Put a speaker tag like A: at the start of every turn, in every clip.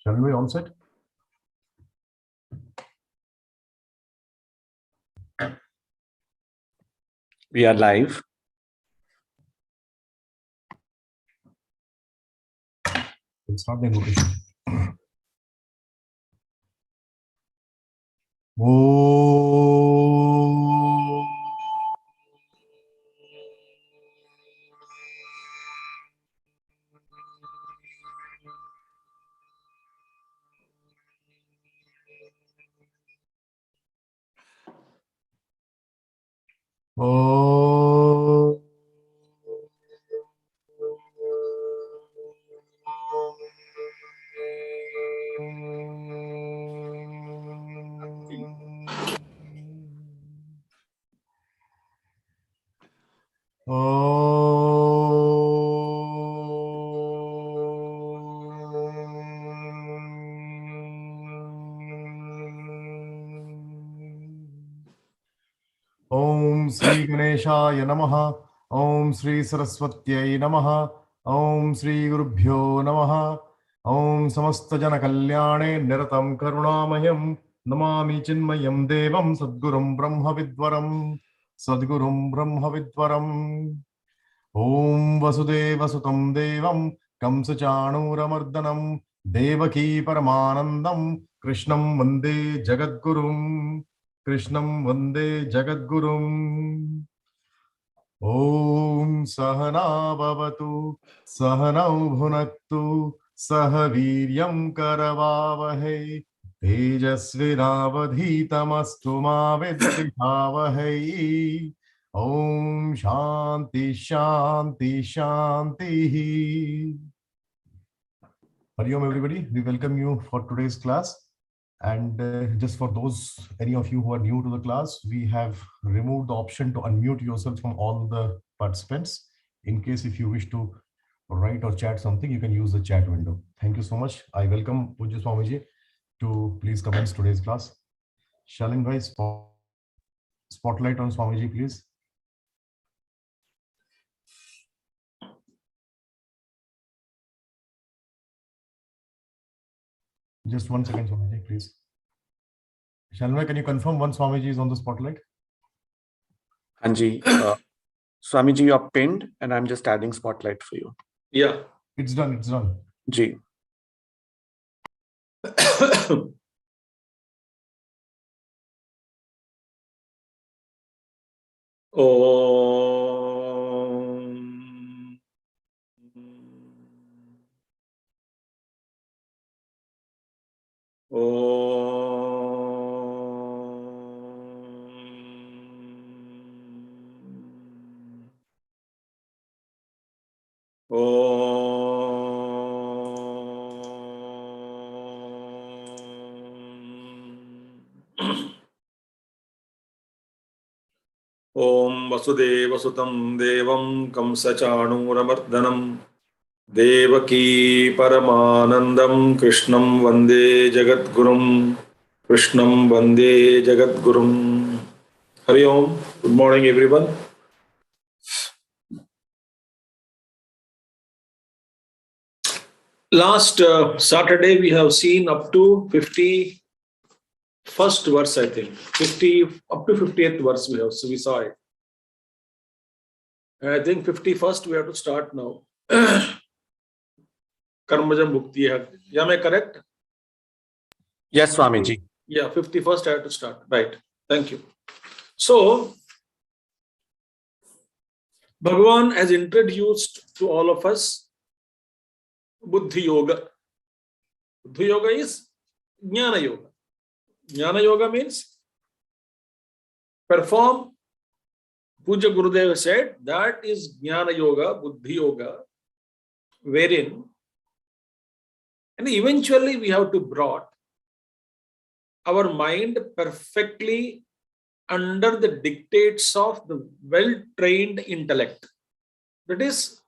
A: Shall we all set?
B: We are live.
A: We'll start the invocation. Om Sri Ganeshaya Namaha. Om Sri Saraswatyai Namaha. Om Sri Gurubhyo Namaha. Om Samasta Jana Kalyane Niratam Karunamayam Namami Chinmayam Devam Sadgurum Brahma Vidwaram Sadgurum Brahma Vidwaram. Om Vasudeva Sutam Devam Kamsachanuramardanam Devaki Paramanandam Krishnam Vande Jagadgurum Krishnam Vande Jagadgurum. Om Sahana Bhavatu Sahanau Bhunaktu Sahaviryam Karavavahe Tejasvinavadhitamastu ma vidvihavahe. Om Shanti Shanti Shanti. Hari Om everybody, we welcome you for today's class. And just for those, any of you who are new to the class, we have removed the option to unmute yourself from all the participants. In case if you wish to write or chat something, you can use the chat window. Thank you so much. I welcome Pujya Swamiji to please commence today's class. Shalin bhai, spotlight on Swamiji, please. Just 1 second, Swamiji, please. Shalin, can you confirm one Swamiji is on the spotlight?
B: Hanji, Swamiji, you are pinned and I'm just adding spotlight for you.
C: Yeah.
A: It's done, it's done.
B: Ji.
C: Om. Om Vasudeva Sutam Devam Kamsachanuramardanam Devaki Paramanandam Krishnam Vande Jagadgurum Krishnam Vande Jagadgurum. Hari Om. Good morning, everyone. Last Saturday we have seen up to 51st verse, I think. Up to 50th verse we saw it. And I think 51st we have to start now. Karmajam Bhukti. Am I correct?
B: Yes, Swamiji.
C: Yeah, 51st I have to start. Right. Thank you. So, Bhagavan has introduced to all of us Buddhi Yoga. Buddhi Yoga is Jnana Yoga. Jnana Yoga means perform. Puja Gurudeva said that is Jnana Yoga, Buddhi Yoga, wherein, and eventually we have to brought our mind perfectly under the dictates of the well-trained intellect. That is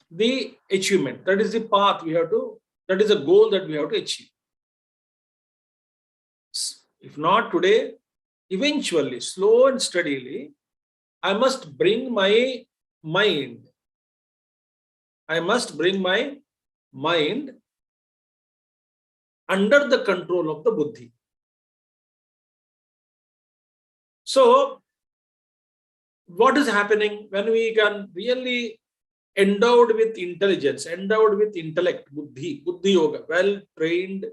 C: the achievement. That is the path we have to, that is a goal that we have to achieve. If not today, eventually, slow and steadily, I must bring my mind. I must bring my mind under the control of the buddhi. So, what is happening when we can really endowed with intelligence, endowed with intellect, buddhi yoga, well-trained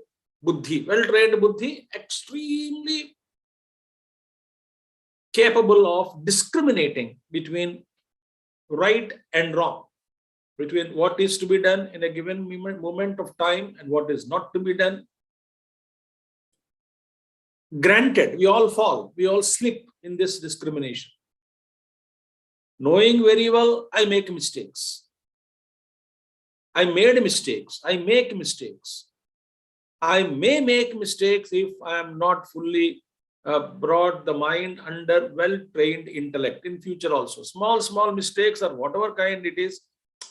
C: buddhi, extremely capable of discriminating between right and wrong, between what is to be done in a given moment of time and what is not to be done. Granted, we all fall, we all slip in this discrimination. Knowing very well, I make mistakes. I made mistakes. I make mistakes. I may make mistakes if I am not fully brought the mind under well-trained intellect in future also. Small mistakes or whatever kind it is,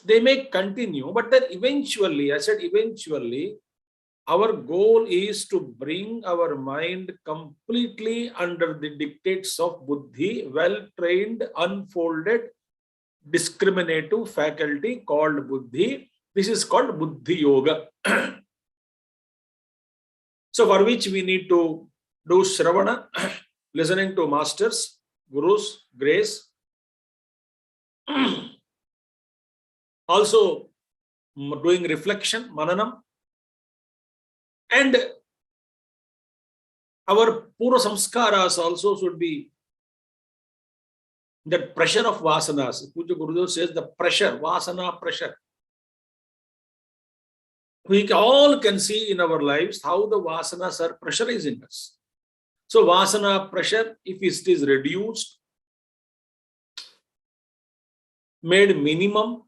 C: they may continue, but then eventually, I said eventually, our goal is to bring our mind completely under the dictates of buddhi, well-trained, unfolded, discriminative faculty called buddhi. This is called buddhi yoga. So for which we need to do shravana, listening to masters, gurus, grace. Also doing reflection, mananam. And our pura samskaras also should be that pressure of vasanas. Puja Gurudev says the pressure, vasana pressure. We all can see in our lives how the vasanas are pressurizing us. So vasana pressure, if it is reduced, made minimum,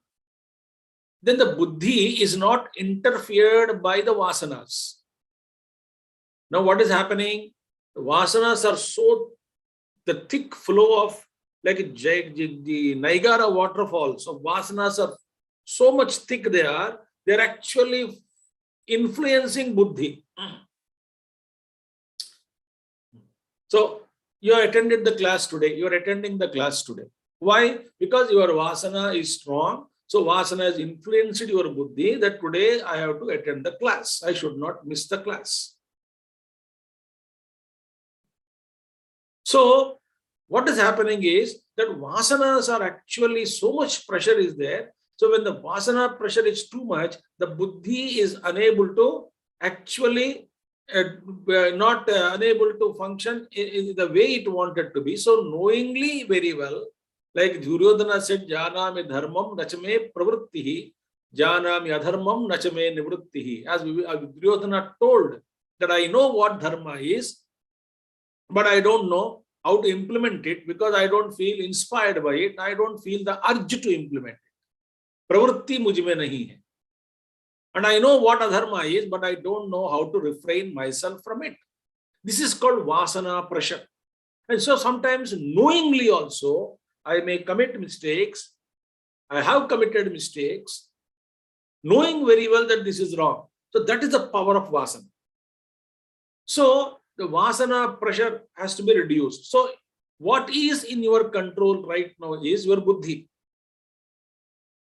C: then the buddhi is not interfered by the vasanas. Now what is happening? The vasanas are so, the thick flow of like the Niagara waterfalls. So vasanas are so much thick they're actually influencing buddhi. So you attended the class today, you are attending the class today. Why? Because your vasana is strong. So vasana has influenced your buddhi that today I have to attend the class. I should not miss the class. So what is happening is that vasanas are actually so much pressure is there. So when the vasana pressure is too much, the buddhi is unable to actually unable to function in the way it wanted to be. So knowingly very well, like Duryodhana said, Janami dharmam nachame pravrittihi, Janami adharmam nachame nivrittihi. As Duryodhana told that I know what dharma is, but I don't know how to implement it because I don't feel inspired by it. I don't feel the urge to implement it. Pravritti mujhme nahi hai. And I know what adharma is, but I don't know how to refrain myself from it. This is called vasana pressure. And so sometimes knowingly also, I may commit mistakes. I have committed mistakes, knowing very well that this is wrong. So that is the power of vasana. So the vasana pressure has to be reduced. So what is in your control right now is your buddhi.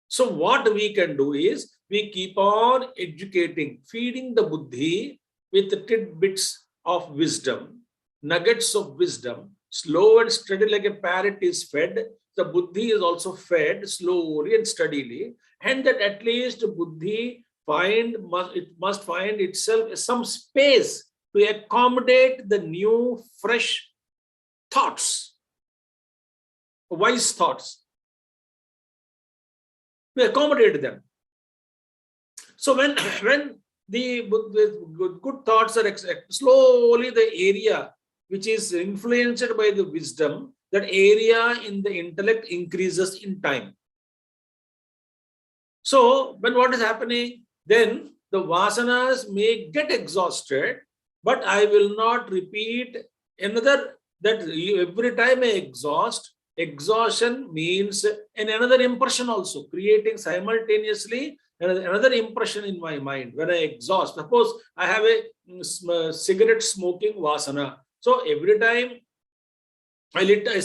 C: So what we can do is we keep on educating, feeding the buddhi with tidbits of wisdom, nuggets of wisdom, slow and steady like a parrot is fed. The buddhi is also fed slowly and steadily, and that at least buddhi must find itself some space to accommodate the new, fresh thoughts, wise thoughts, to accommodate them. So when the good thoughts are slowly, the area which is influenced by the wisdom, that area in the intellect increases in time. So when what is happening, then the vasanas may get exhausted, but I will not repeat another, that every time I exhaust, exhaustion means another impression also, creating simultaneously another impression in my mind. When I exhaust, suppose I have a cigarette smoking vasana. So every time I lit a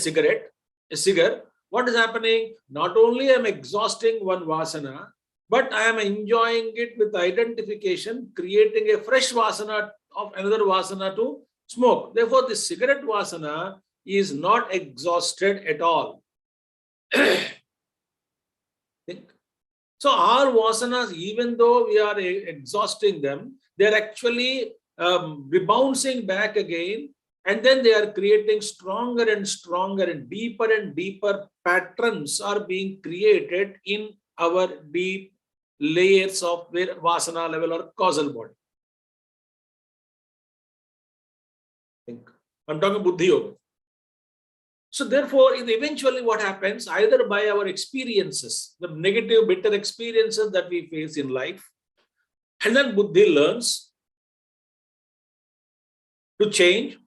C: cigar, what is happening? Not only I am exhausting one vasana, but I am enjoying it with identification, creating a fresh vasana of another vasana to smoke. Therefore, the cigarette vasana is not exhausted at all. Think. So our vasanas, even though we are exhausting them, they are actually rebouncing back again, and then they are creating stronger and stronger and deeper patterns are being created in our deep layers of their vasana level or causal body. Think. I'm talking Buddhi Yoga. So therefore, eventually what happens, either by our experiences, the negative, bitter experiences that we face in life, and then Buddhi learns to change.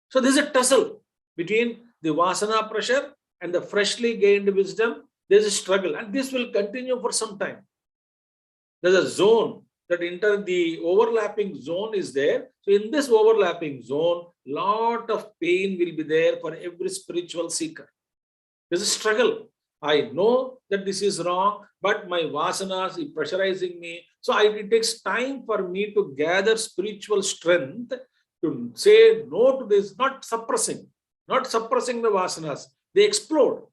C: So there's a tussle between the vasana pressure and the freshly gained wisdom. There's a struggle, and this will continue for some time. There's a zone that the overlapping zone is there. So in this overlapping zone, lot of pain will be there for every spiritual seeker. There's a struggle. I know that this is wrong, but my vasanas is pressurizing me. So it takes time for me to gather spiritual strength to say no to this, not suppressing the vasanas. They explode.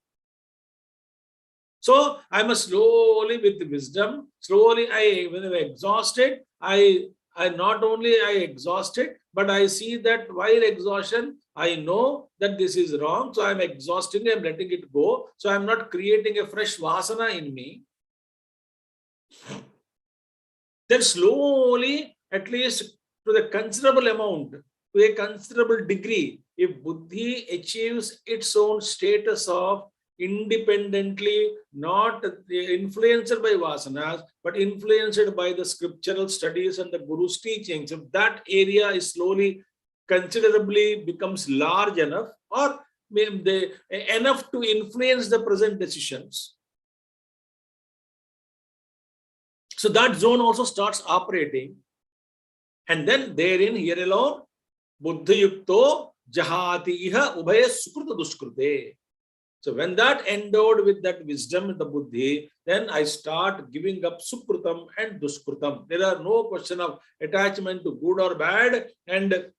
C: So I must slowly, with wisdom, slowly, when I'm exhausted, I not only exhausted, but I see that while exhaustion, I know that this is wrong. So I'm exhausting, I'm letting it go. So I'm not creating a fresh vasana in me. Then slowly, at least to the considerable amount, to a considerable degree, if Buddhi achieves its own status of independently, not influenced by vasanas, but influenced by the scriptural studies and the Guru's teachings, if that area is slowly, considerably becomes large enough, or enough to influence the present decisions, so that zone also starts operating. And then therein, here alone, Buddhi Yukto Jahati Iha Ubhaya Sukruta Duskrute. So when that endowed with that wisdom, the Buddhi, then I start giving up Sukrutam and Duskrutam. There are no question of attachment to good or bad. And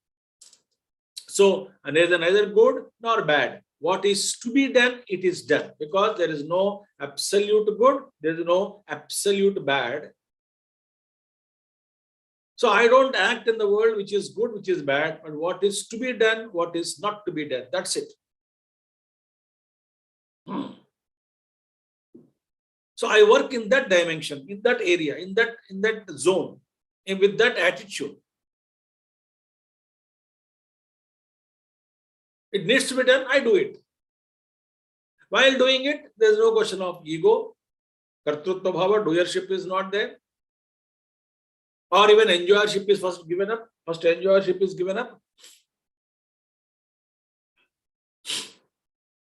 C: so neither good nor bad. What is to be done, it is done. Because there is no absolute good, there is no absolute bad. So I don't act in the world which is good, which is bad, but what is to be done, what is not to be done. That's it. So I work in that dimension, in that area, in that zone, and with that attitude. It needs to be done, I do it. While doing it, there is no question of ego, kartrutva bhava, doership is not there. Or even enjoyership is first given up. First enjoyership is given up.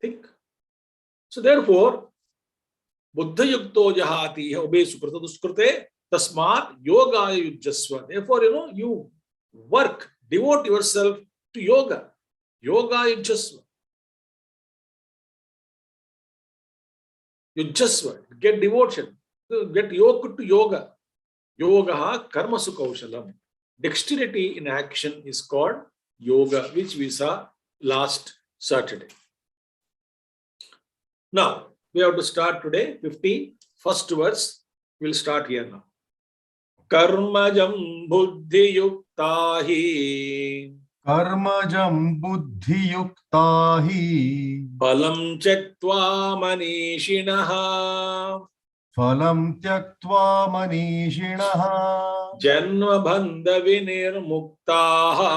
C: Think. So therefore, Buddha yukto jahati obey sukrita duskrute tasmat yoga yujjasva. Therefore, you work, devote yourself to yoga. Yoga yujjasva. Yujjasva. Get devotion. Get yoked to yoga. Yoga karmasu kaushalam. Dexterity in action is called yoga, which we saw last Saturday. Now, we have to start today, 15. First verse, we'll start here now. Karmajam buddhi yuktahi.
A: Karmajam buddhi yuktahi.
C: Phalam chaktva manishinaha.
A: Phalam tyaktva manishinaha.
C: Janma bandha vinirmuktaha.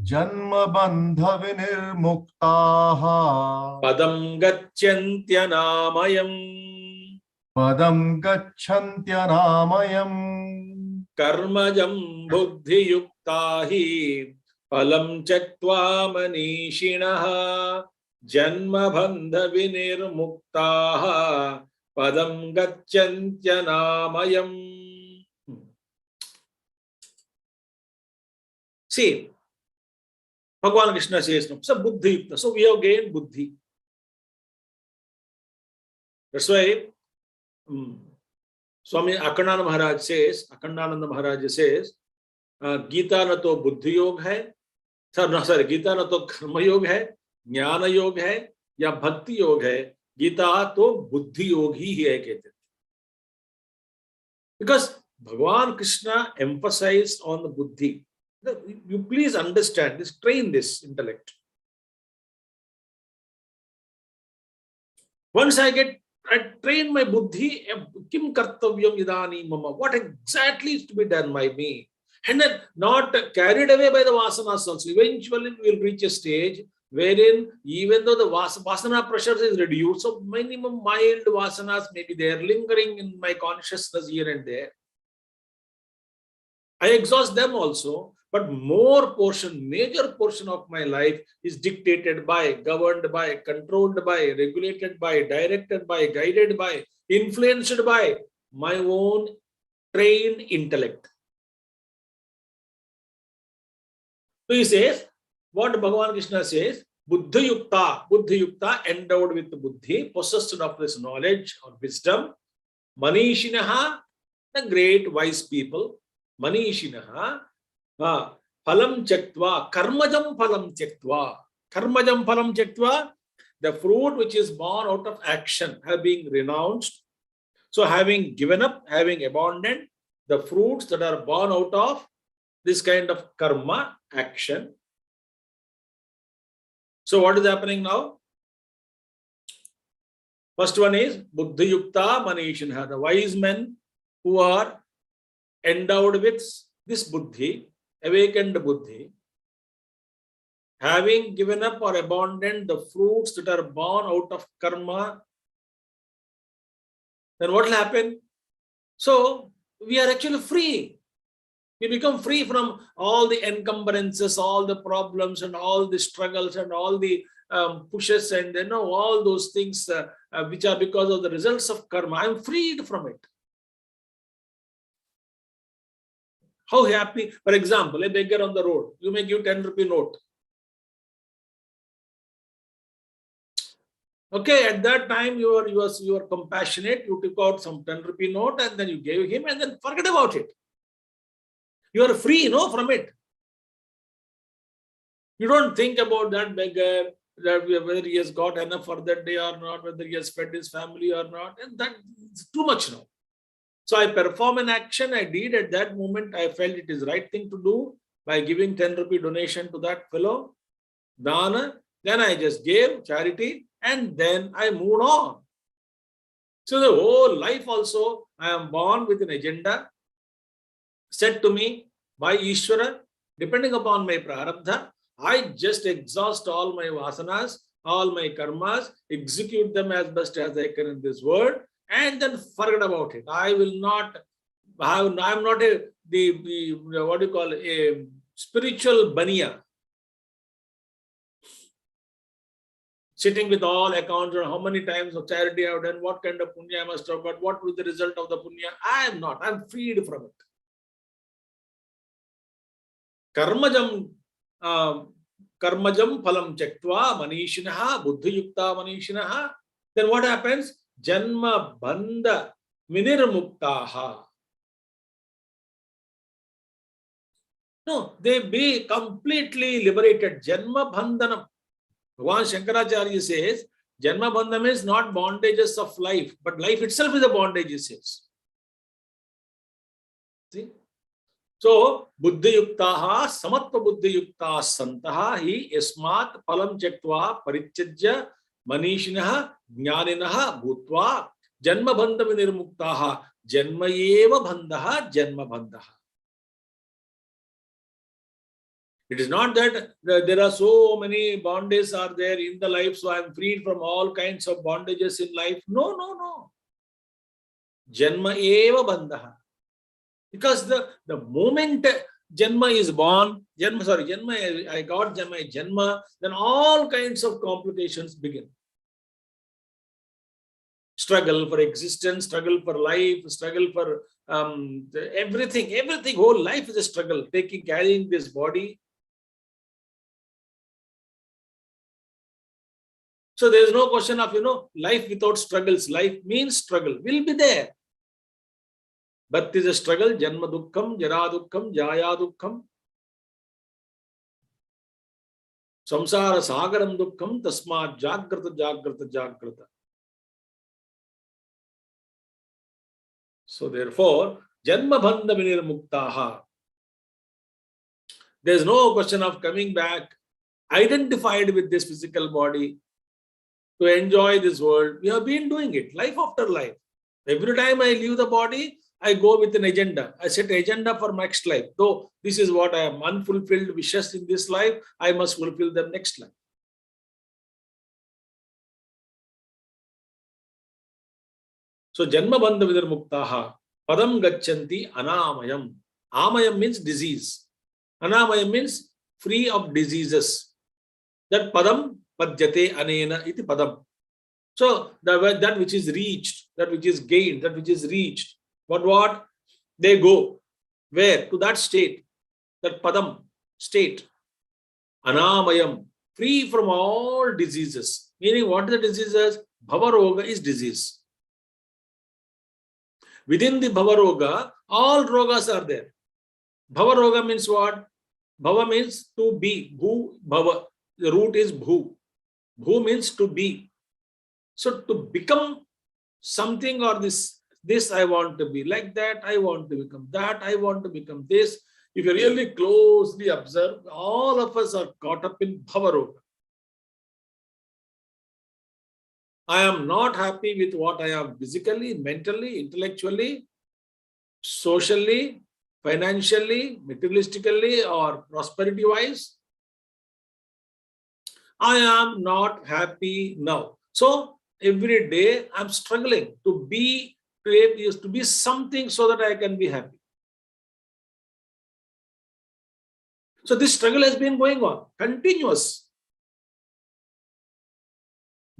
A: Janma bandha vinirmuktaha.
C: Padam gacchantyanāmayam.
A: Padam gacchantyanāmayam.
C: Karmajam buddhi yuktahi. Phalam chaktva manishinaha. Janma bandha vinirmuktaha. Padam gacchantyanāmayam. See, Bhagavan Krishna says, no. So buddhi yukta. So we have gained buddhi. That's why Swami Akhandananda Maharaj says, Geeta na to buddhi yog hai, Geeta na to karma yog hai, jnana yog hai, ya bhakti yog hai, Geeta to buddhi yog hi hai kehte. Because Bhagavan Krishna emphasized on the buddhi. You please understand this, train this intellect. Once I train my buddhi, kim kartavyam idani mama, what exactly is to be done by me? And then not carried away by the vasanas also. Eventually we will reach a stage wherein even though the vasana pressure is reduced, so minimum mild vasanas may be there, lingering in my consciousness here and there. I exhaust them also, but major portion of my life is dictated by, governed by, controlled by, regulated by, directed by, guided by, influenced by my own trained intellect. So he says, what Bhagavan Krishna says, Buddhi Yukta, endowed with the Buddhi, possessed of this knowledge or wisdom, Manishinaha, the great wise people, Manishinaha, Phalam Chaktva, Karmajam Phalam Chaktva, the fruit which is born out of action, having renounced. So having given up, having abandoned the fruits that are born out of this kind of karma, action. So what is happening now? First one is Buddhi Yukta Manishinaha, the wise men who are endowed with this buddhi, awakened buddhi, having given up or abandoned the fruits that are born out of karma, then what will happen? So we are actually free. We become free from all the encumbrances, all the problems and all the struggles and all the pushes and all those things which are because of the results of karma. I am freed from it. How happy, for example, a beggar on the road, you may give 10 rupee note. Okay, at that time you were compassionate, you took out some 10 rupee note and then you gave him and then forget about it. You are free, from it. You don't think about that beggar, that whether he has got enough for that day or not, whether he has fed his family or not, and that's too much now. So I perform an action I did at that moment. I felt it is the right thing to do by giving 10 rupee donation to that fellow, dana. Then I just gave charity and then I moved on. So the whole life also, I am born with an agenda set to me by Ishvara, depending upon my prarabdha. I just exhaust all my vasanas, all my karmas, execute them as best as I can in this world, and then forget about it. I will not have, I'm not a spiritual baniya, sitting with all accounts on how many times of charity I have done, what kind of punya I must have got, what will be the result of the punya. I am not, I am freed from it. Karmajam phalam chaktva manishinaha, buddhi yukta manishinaha. Then what happens? Janma bandha vinirmuktaha. No, they be completely liberated. Janma bandhanam. Bhagavan Shankaracharya says, Janma bandham is not bondages of life, but life itself is a bondage, he says. See? So, buddhi yuktaha, samatva buddhi yukta santaha hi yasmat phalam chaktva parityajya manishinaha jnaninaha bhutva janma bandha vinirmuktaha janma eva bandhaha janma bandhaha. It is not that there are so many bondages are there in the life, so I am freed from all kinds of bondages in life. No, no, no. Janma eva bandhaha. Because the moment Janma is born, I got Janma, then all kinds of complications begin. Struggle for existence, struggle for life, struggle for everything, whole life is a struggle, carrying this body. So there is no question of, life without struggles. Life means struggle, will be there. Birth is a struggle. Janma dukkham, jara dukkham, jaya dukkham. Samsara sagaram dukkham, tasma jagrata, jagrata, jagrata. So therefore, janma bandha vinirmuktaha. There is no question of coming back identified with this physical body to enjoy this world. We have been doing it life after life. Every time I leave the body, I go with an agenda. I set an agenda for next life. Though this is what I am unfulfilled wishes in this life, I must fulfill them next life. So janma bandha vidirmuktaha padam gacchanti anamayam. Amayam means disease. Anamayam means free of diseases. That padam padjate anena iti padam. So that which is reached, that which is gained, that which is reached. But what? They go. Where? To that state. That padam state. Anamayam. Free from all diseases. Meaning what are the diseases? Bhavaroga is disease. Within the Bhavaroga, all rogas are there. Bhavaroga means what? Bhava means to be. Bhu, bhava. The root is bhu. Bhu means to be. So to become something or this I want to be like that, I want to become that, I want to become this. If you really closely observe, all of us are caught up in Bhavaroga. I am not happy with what I am physically, mentally, intellectually, socially, financially, materialistically, or prosperity-wise. I am not happy now. So every day I'm struggling to be something so that I can be happy. So this struggle has been going on, continuous.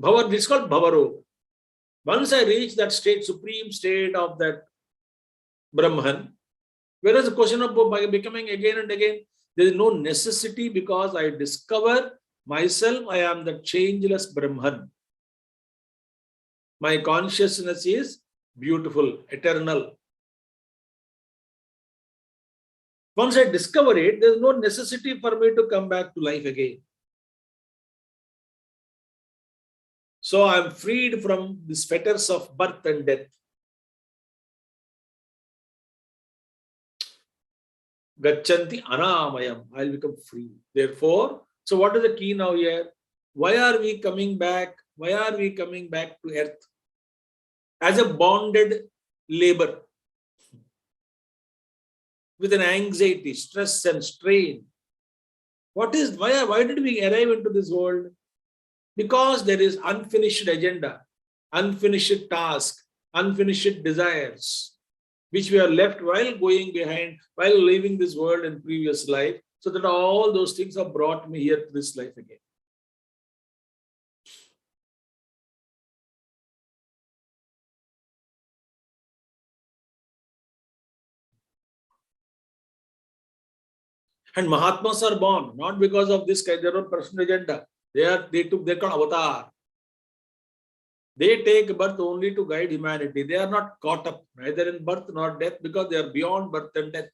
C: This is called Bhavaroga. Once I reach that state, supreme state of that Brahman, whereas the question of becoming again and again, there is no necessity because I discover myself, I am the changeless Brahman. My consciousness is beautiful, eternal. Once I discover it, there is no necessity for me to come back to life again. So I am freed from these fetters of birth and death. Gacchanti anamayam. I will become free. Therefore, so what is the key now here? Why are we coming back? Why are we coming back to earth? As a bonded labor. With an anxiety, stress and strain. Why did we arrive into this world? Because there is unfinished agenda, unfinished task, unfinished desires, which we are left while going behind, while leaving this world in previous life, so that all those things have brought me here to this life again. And Mahatmas are born not because of this kind of personal agenda. They took their avatar. They take birth only to guide humanity. They are not caught up neither in birth nor death because they are beyond birth and death.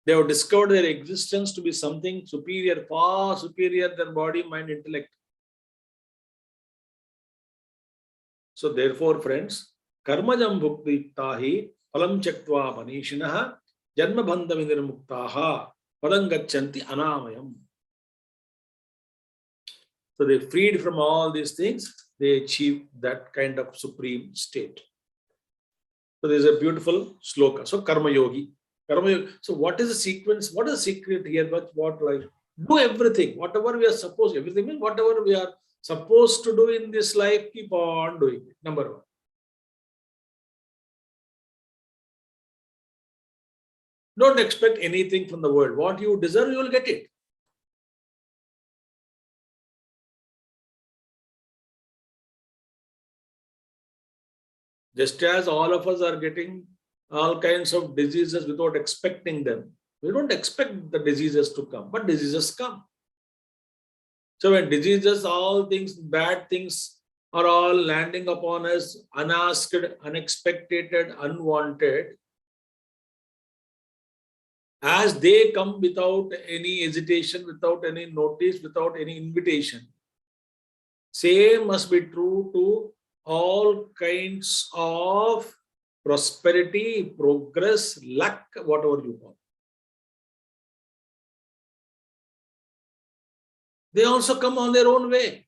C: They have discovered their existence to be something superior, far superior than body, mind, intellect. So therefore, friends, karmajam bhukti tahi palam chaktva manishinaha janma bandha vinirmuktaha padam gacchanti anamayam. So they freed from all these things, they achieve that kind of supreme state. So there is a beautiful sloka. So karma yogi. So what is the sequence? What is the secret here? What like do everything, whatever we are supposed, everything means whatever we are supposed to do in this life, keep on doing it. Number one. Don't expect anything from the world. What you deserve, you will get it. Just as all of us are getting all kinds of diseases without expecting them. We don't expect the diseases to come, but diseases come. So when diseases, all things, bad things are all landing upon us unasked, unexpected, unwanted. As they come without any hesitation, without any notice, without any invitation. Same must be true to all kinds of prosperity, progress, luck, whatever you want. They also come on their own way.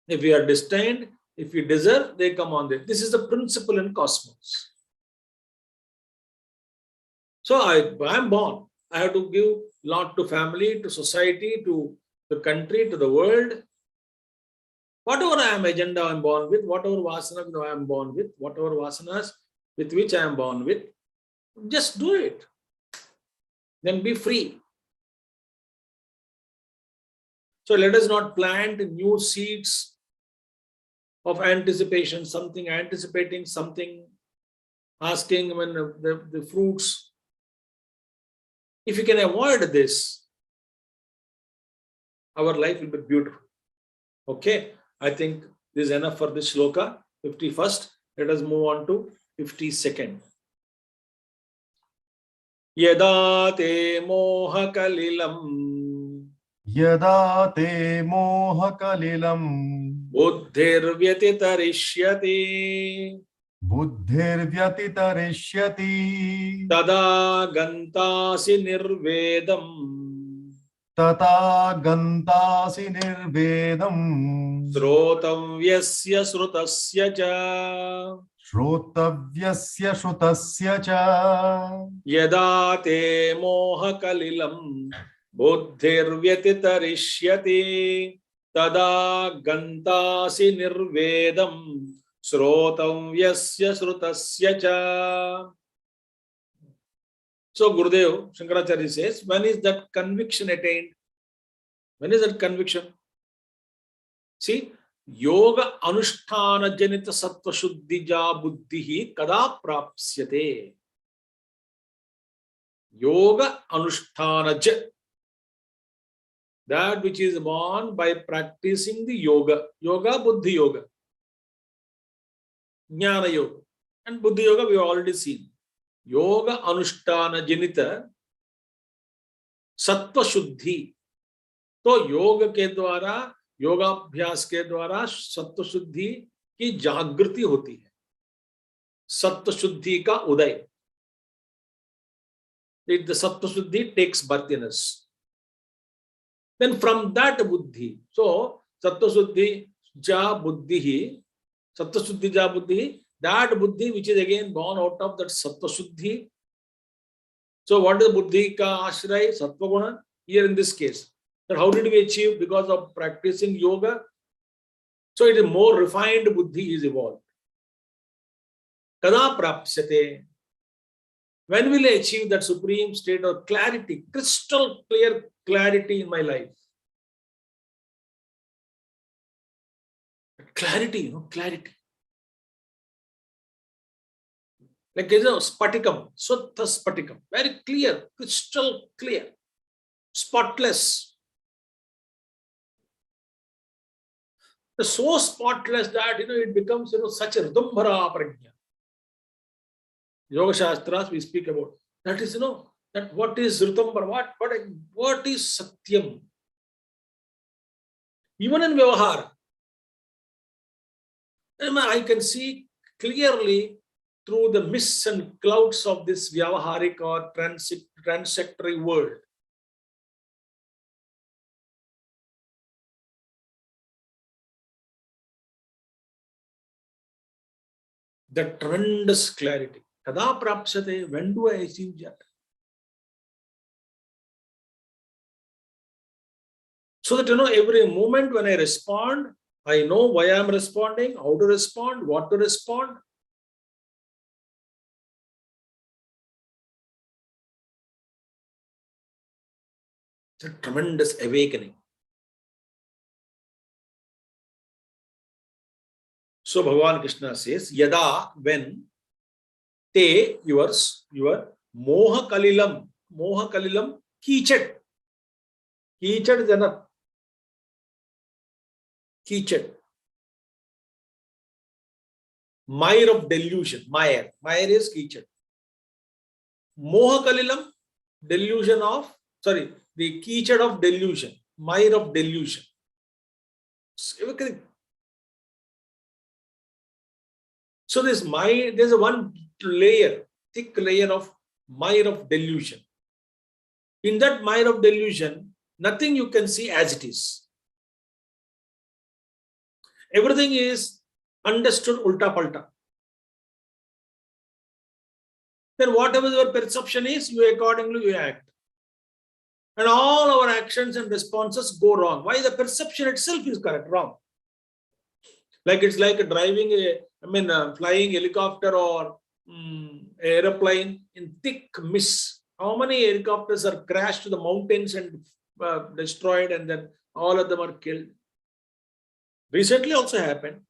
C: If we are destined, if we deserve, they come on there. This is the principle in cosmos. So I am born. I have to give lot to family, to society, to the country, to the world. Whatever I am agenda I am born with, whatever vasanas I am born with, whatever vasanas with which I am born with, just do it. Then be free. So let us not plant new seeds of anticipation, something anticipating, something asking when the fruits. If you can avoid this, our life will be beautiful. Okay, I think this is enough for this shloka, 51st. Let us move on to 52nd. Yada te moha kalilam.
A: Yada te moha kalilam.
C: Buddhir vyatitarishyati.
A: Buddhir vyatitarishyati.
C: Tada gantasi nirvedam.
A: Tata gantasi nirvedam.
C: Srotavyasya srutasya cha.
A: Shrotavyasya shrutasya cha.
C: Yada te moha kalilam. Buddhir vyatitarishyati. Tada gantasi nirvedam. Srotavyasya srutasya cha. So Gurudev, Shankaracharya says, when is that conviction attained? When is that conviction? See, yoga anusthana janita sattva shuddhija buddhihi kada prapsyate. Yoga anusthana ja. That which is born by practicing the yoga. Yoga, buddhi yoga. Jnana yoga. And buddhi yoga we have already seen. Yoga anushtana janita sattva shuddhi. तो योग के द्वारा, योगाभ्यास के द्वारा सत्व शुद्धि की जागृति होती है, सत्व शुद्धि का उदय. The sattva shuddhi takes birth in us. Then from that buddhi, so sattva shuddhi ja buddhi, sattva shuddhi ja buddhi, that buddhi which is again born out of that sattva shuddhi. So what is buddhi ka ashray? Sattva guna. Here in this case, that how did we achieve? Because of practicing yoga. So it is more refined buddhi is evolved. Kada prapsyate. When will I achieve that supreme state of clarity, crystal clear clarity in my life? Clarity, clarity. Like spatikam, sutta spatikam, very clear, crystal clear, spotless. So spotless that it becomes such a ridambhara prajna. Yoga Shastras we speak about. That is that what is ridambhara, what is satyam. Even in Vyavahara, I can see clearly through the mists and clouds of this Vyavaharik or transitory world. The tremendous clarity. Kada prapsyate, when do I achieve that? So that every moment when I respond, I know why I am responding, how to respond, what to respond. It's a tremendous awakening. So Bhagavan Krishna says, Yada, when te, your moha kalilam, kichat. Kichat is enough. Ch-2. Mire of delusion. Mire is Ch-2. Moha Kalilam, delusion of, sorry, the Ch-2 of delusion. Mire of delusion. So this mire, there's a one layer, thick layer of mire of delusion. In that mire of delusion, nothing you can see as it is. Everything is understood ulta palta. Then whatever your perception is, you accordingly you act. And all our actions and responses go wrong. Why? The perception itself is correct, wrong. Like it's like driving flying helicopter or aeroplane in thick mist. How many helicopters are crashed to the mountains and destroyed, and then all of them are killed? Recently also happened.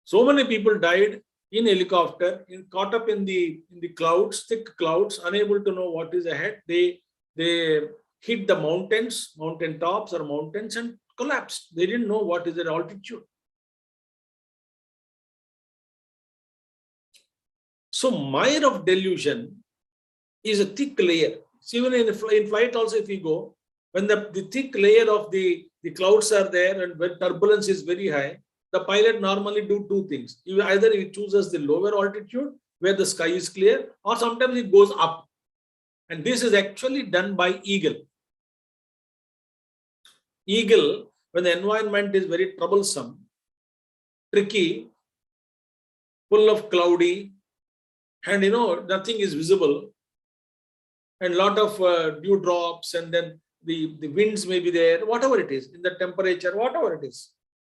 C: So many people died in helicopter, caught up in the clouds, thick clouds, unable to know what is ahead. They hit the mountains, mountain tops or mountains, and collapsed. They didn't know what is their altitude. So mire of delusion is a thick layer. So even in flight also, if you go, when the thick layer of the clouds are there and when turbulence is very high, the pilot normally do two things. Either he chooses the lower altitude where the sky is clear, or sometimes it goes up. And this is actually done by eagle. Eagle, when the environment is very troublesome, tricky, full of cloudy, and nothing is visible, and lot of dew drops, and then the winds may be there, whatever it is, in the temperature, whatever it is,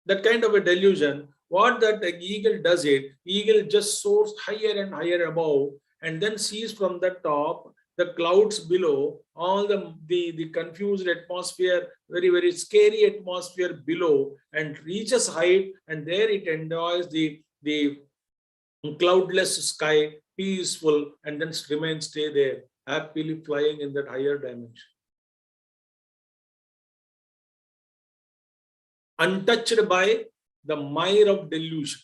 C: that kind of a delusion, what that eagle does eagle just soars higher and higher above, and then sees from the top the clouds below, all the confused atmosphere, very, very scary atmosphere below, and reaches height, and there it enjoys the cloudless sky, peaceful, and then stay there, happily flying in that higher dimension. Untouched by the mire of delusion.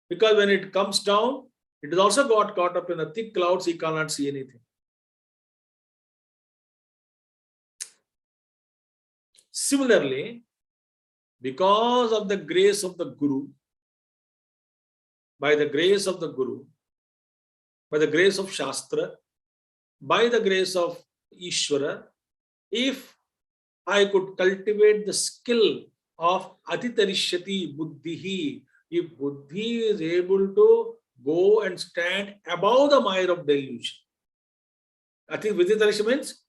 C: Because when it comes down, it has also got caught up in the thick clouds, he cannot see anything. Similarly, because of the grace of the Guru, by the grace of the Guru, by the grace of Shastra, by the grace of Ishvara, if I could cultivate the skill of Atitarishyati Buddhihi, if Buddhi is able to go and stand above the mire of delusion. Atitarishyati means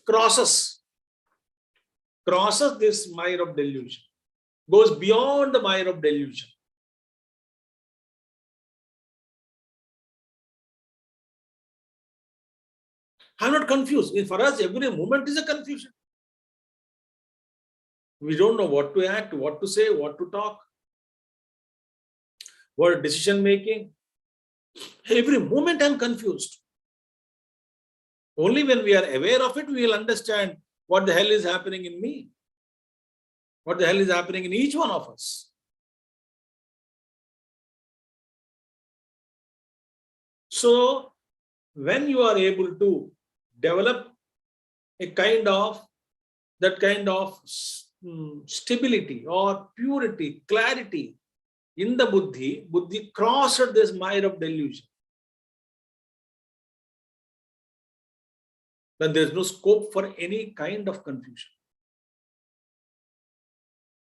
C: crosses this mire of delusion, goes beyond the mire of delusion. I'm not confused. For us, every moment is a confusion. We don't know what to act, what to say, what to talk, what decision making. Every moment I'm confused. Only when we are aware of it, we will understand what the hell is happening in me, what the hell is happening in each one of us. So, when you are able to develop a kind of stability or purity, clarity in the Buddhi crossed this mire of delusion. Then there is no scope for any kind of confusion.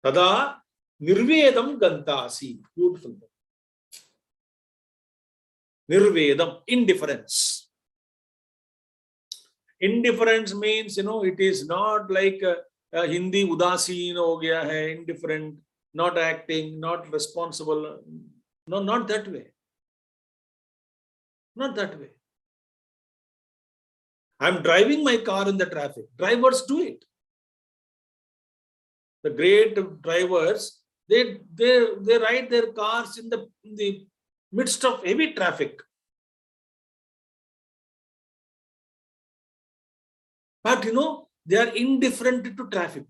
C: Tada nirvedam gantasi. Beautiful. Nirvedam, indifference. Indifference means, it is not like Hindi udasin ho gaya hai, indifferent, not acting, not responsible. No, not that way. Not that way. I'm driving my car in the traffic. Drivers do it. The great drivers, they ride their cars in the midst of heavy traffic. But they are indifferent to traffic.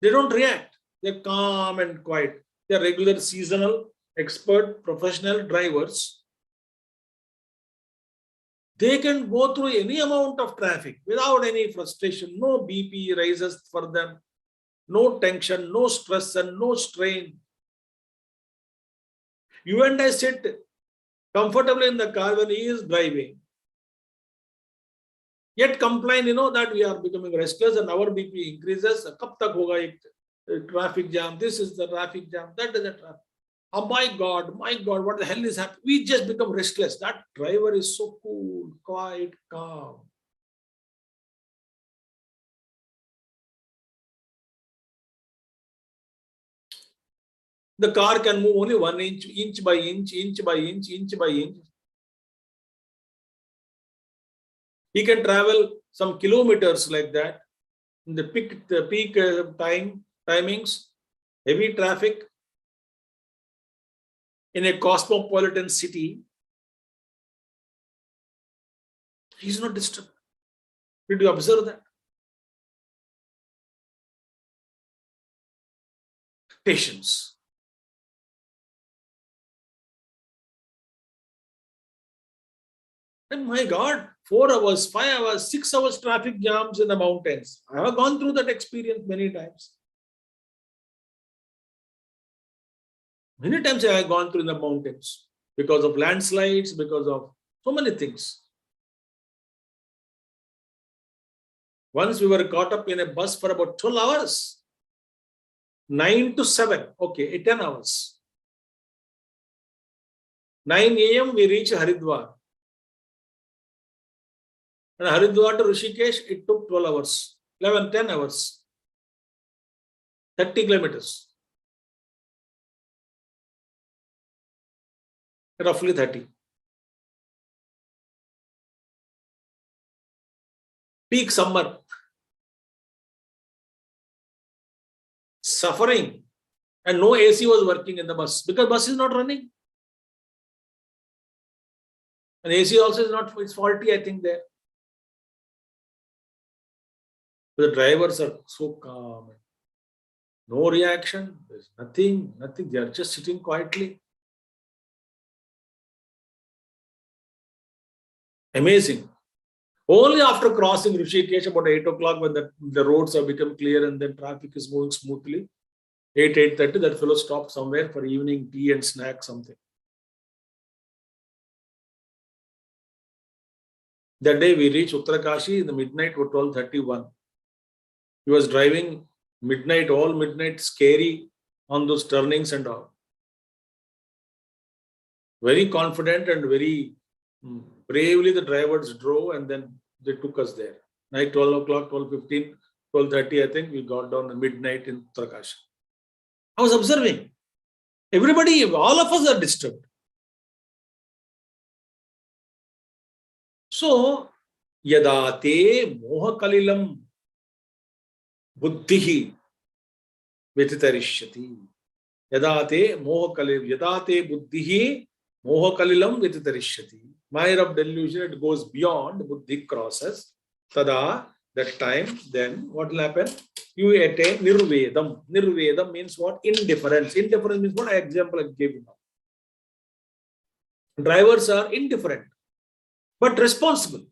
C: They don't react. They're calm and quiet. They're regular, seasonal, expert, professional drivers. They can go through any amount of traffic without any frustration. No BP rises for them. No tension, no stress and no strain. You and I sit comfortably in the car when he is driving. Yet complain, that we are becoming restless and our BP increases. Kab tak hoga ek traffic jam? This is the traffic jam. That is the traffic. Oh my God, what the hell is happening? We just become restless. That driver is so cool, quiet, calm. The car can move only 1 inch, inch by inch, inch by inch, inch by inch. He can travel some kilometers like that in the peak timings, heavy traffic in a cosmopolitan city. He's not disturbed. Did you observe that? Patience. And my God, 4 hours, 5 hours, 6 hours traffic jams in the mountains. I have gone through that experience many times. Many times I have gone through the mountains because of landslides, because of so many things. Once we were caught up in a bus for about 12 hours. 9 to 7. Okay, 10 hours. 9 a.m. we reached Haridwar. And Haridwar to Rishikesh, it took 12 hours, 10 hours, 30 kilometers, roughly 30. Peak summer, suffering, and no AC was working in the bus because bus is not running. And AC also is not, it's faulty, I think, there. The drivers are so calm. No reaction. There's nothing. They are just sitting quietly. Amazing. Only after crossing Rishikesh about 8 o'clock when the roads have become clear and then traffic is moving smoothly. 8:30, that fellow stopped somewhere for evening tea and snack, something. That day we reached Uttarakashi in the midnight or 12:31. He was driving midnight, all midnight, scary on those turnings and all. Very confident and very bravely the drivers drove and then they took us there. Night 12 o'clock, 12:15, 12:30, I think we got down at midnight in Uttarakashi. I was observing. Everybody, all of us are disturbed. So, yadate moha kalilam buddhihi vyatitarishyati. Yadate moha kalilam, yadate buddhihi moha kalilam vyatitarishyati. Mire of delusion, it goes beyond, buddhi crosses. Tada, that time, then what will happen? You attain nirvedam. Nirvedam means what? Indifference. Indifference means what? Example I gave you now. Drivers are indifferent, but responsible.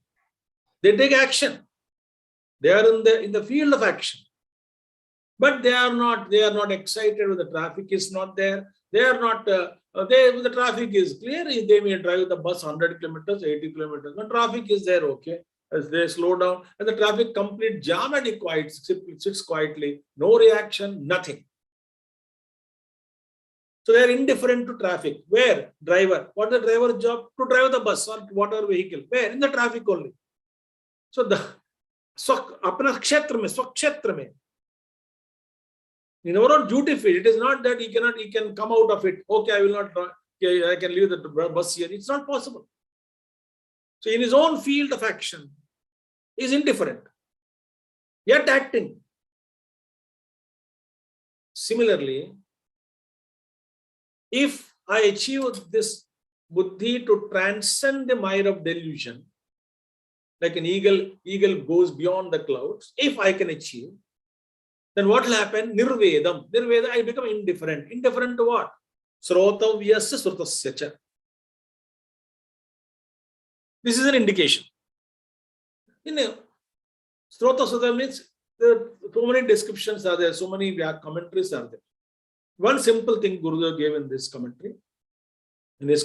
C: They take action. They are in the field of action. But they are not excited when the traffic is not there. They are not, when the traffic is clear, they may drive the bus 100 kilometers, 80 kilometers. When traffic is there, okay. As they slow down and the traffic complete jam and it quiet, sits quietly, no reaction, nothing. So they are indifferent to traffic. Where? Driver. What is the driver's job? To drive the bus or whatever vehicle. Where? In the traffic only. So the apna kshetra mein, swakshetra mein. In our own duty field, it is not that he can come out of it. Okay, I will not, I can leave the bus here. It's not possible. So in his own field of action, he is indifferent, yet acting. Similarly, if I achieve this buddhi to transcend the mire of delusion, like an eagle goes beyond the clouds. If I can achieve, then what will happen? Nirvedam. Nirveda, I become indifferent. Indifferent to what? Srotavyasya srutasya cha. This is an indication. Srota Sruta means there are so many descriptions are there, so many commentaries are there. One simple thing Gurudev gave in his commentary, is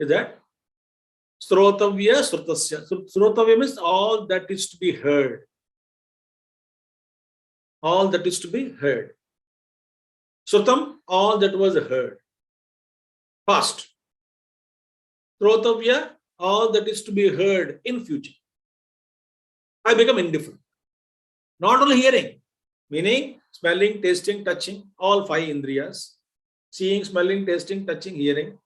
C: that Srotavya Srutasya. Srotavya means all that is to be heard. All that is to be heard. Srutam, all that was heard. Past. Srotavya, all that is to be heard in future. I become indifferent. Not only hearing, meaning smelling, tasting, touching, all 5 indriyas. Seeing, smelling, tasting, touching, hearing.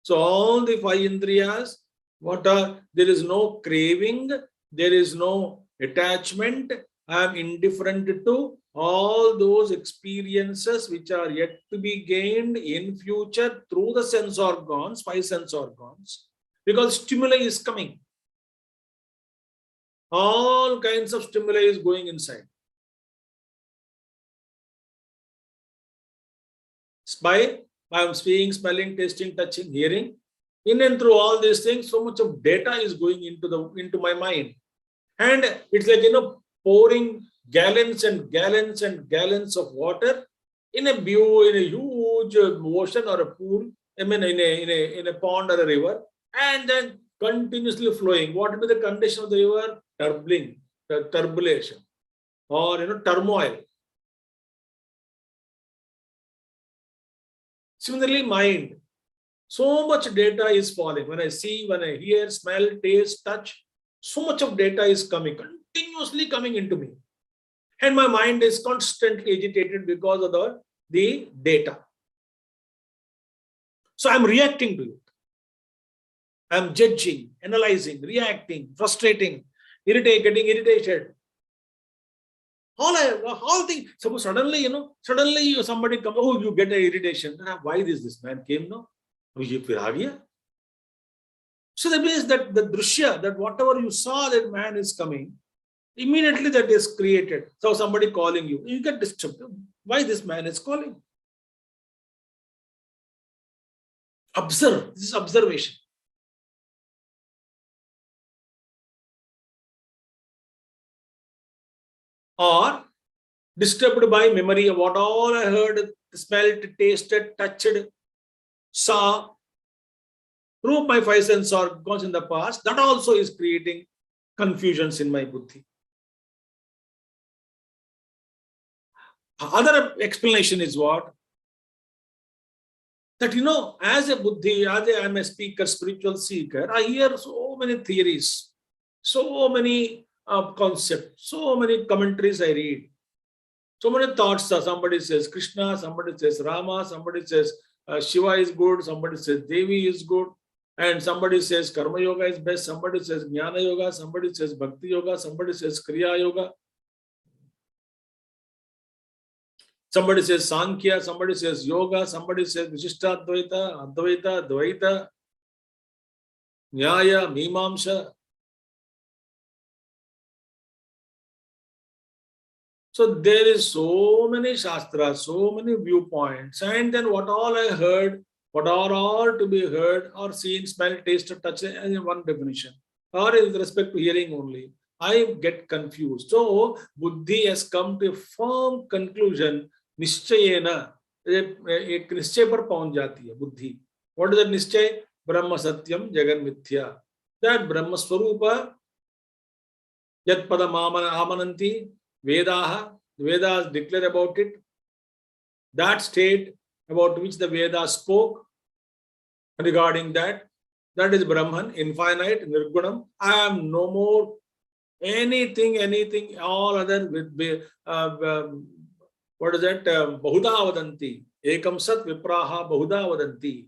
C: So all the 5 indriyas, there is no craving, there is no attachment. I am indifferent to all those experiences which are yet to be gained in future through the sense organs, 5 sense organs, because stimuli is coming. All kinds of stimuli is going inside. I am seeing, smelling, tasting, touching, hearing. In and through all these things, so much of data is going into my mind. And it's like, pouring gallons and gallons and gallons of water in a huge ocean or a pool, I mean in a pond or a river, and then continuously flowing. What will be the condition of the river? Turbulation, or turmoil. Similarly, mind. So much data is falling. When I see, when I hear, smell, taste, touch, so much of data is coming, continuously coming into me. And my mind is constantly agitated because of the data. So I'm reacting to it. I'm judging, analyzing, reacting, frustrating, getting irritated. All things. So suddenly, somebody comes, oh, you get an irritation. Why this man came now? So that means that the drushya, that whatever you saw that man is coming, immediately that is created. So somebody calling you, you get disturbed. Why this man is calling? Observe. This is observation. Or disturbed by memory of what all I heard, smelled, tasted, touched, saw, through my 5 sense organs in the past. That also is creating confusions in my buddhi. Other explanation is what? That, as a buddhi, as I'm a speaker, spiritual seeker, I hear so many theories, so many concepts, so many commentaries I read, so many thoughts. Somebody says Krishna, somebody says Rama, somebody says Shiva is good, somebody says Devi is good, and somebody says Karma Yoga is best, somebody says Jnana Yoga, somebody says Bhakti Yoga, somebody says Kriya Yoga. Somebody says Sankhya, somebody says Yoga, somebody says Vishishtadvaita, Advaita, Dvaita, Nyaya, Mimamsa. So there is so many shastras, so many viewpoints, and then what all I heard, what are all to be heard or seen, smell, taste, touch, and one definition, or with respect to hearing only, I get confused. So buddhi has come to a firm conclusion. Nishchayena, एक निश्चय पर पहुंच जाती है बुद्धि. What is that निश्चय? Brahma Satyam Jagan Mithya. That Brahma Swarupa, Yat Padam Amananti, Vedas declare about it. That state about which the Vedas spoke regarding that is Brahman, infinite, Nirgunam. I am no more anything, all other with what is that? Bahuda vadanti. Ekam sat vipraha bahuda vadanti.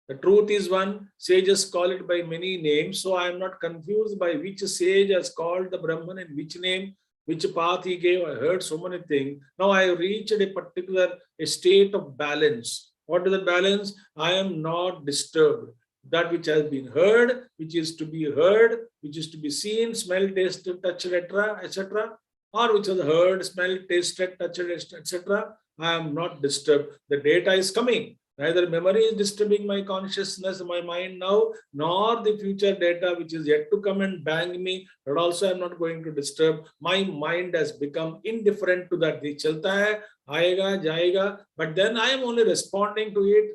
C: The truth is one. Sages call it by many names. So I am not confused by which sage has called the Brahman and which name, which path he gave. I heard so many things. Now I have reached a particular state of balance. What is the balance? I am not disturbed. that which has been heard, which is to be heard, which is to be seen, smell, taste, touch, etc., or which is heard, smell, tasted, touched, etc. I am not disturbed. The data is coming. Neither memory is disturbing my consciousness, my mind now, nor the future data which is yet to come and bang me, but also I am not going to disturb. My mind has become indifferent to that. The chalta hai, aayega, jayega, but then I am only responding to it.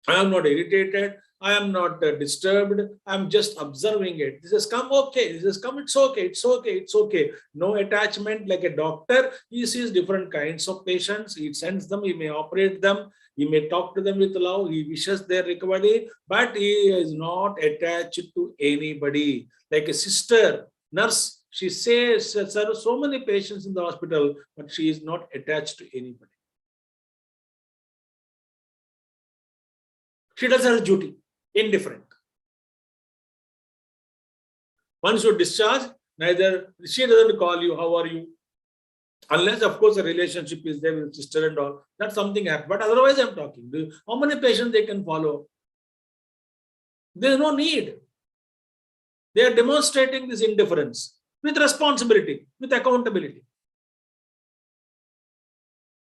C: I am not irritated. I am not disturbed. I am just observing it. This has come, okay. This has come, it's okay. It's okay. It's okay. No attachment. Like a doctor, he sees different kinds of patients. He sends them. He may operate them. He may talk to them with love. He wishes their recovery, but he is not attached to anybody. Like a sister, nurse, she says, serves so many patients in the hospital, but she is not attached to anybody. She does her duty, indifferent. Once you discharge, neither she doesn't call you, how are you? Unless, of course, a relationship is there with sister and all. That's something happens. But otherwise, I'm talking. How many patients they can follow? There's no need. They are demonstrating this indifference with responsibility, with accountability,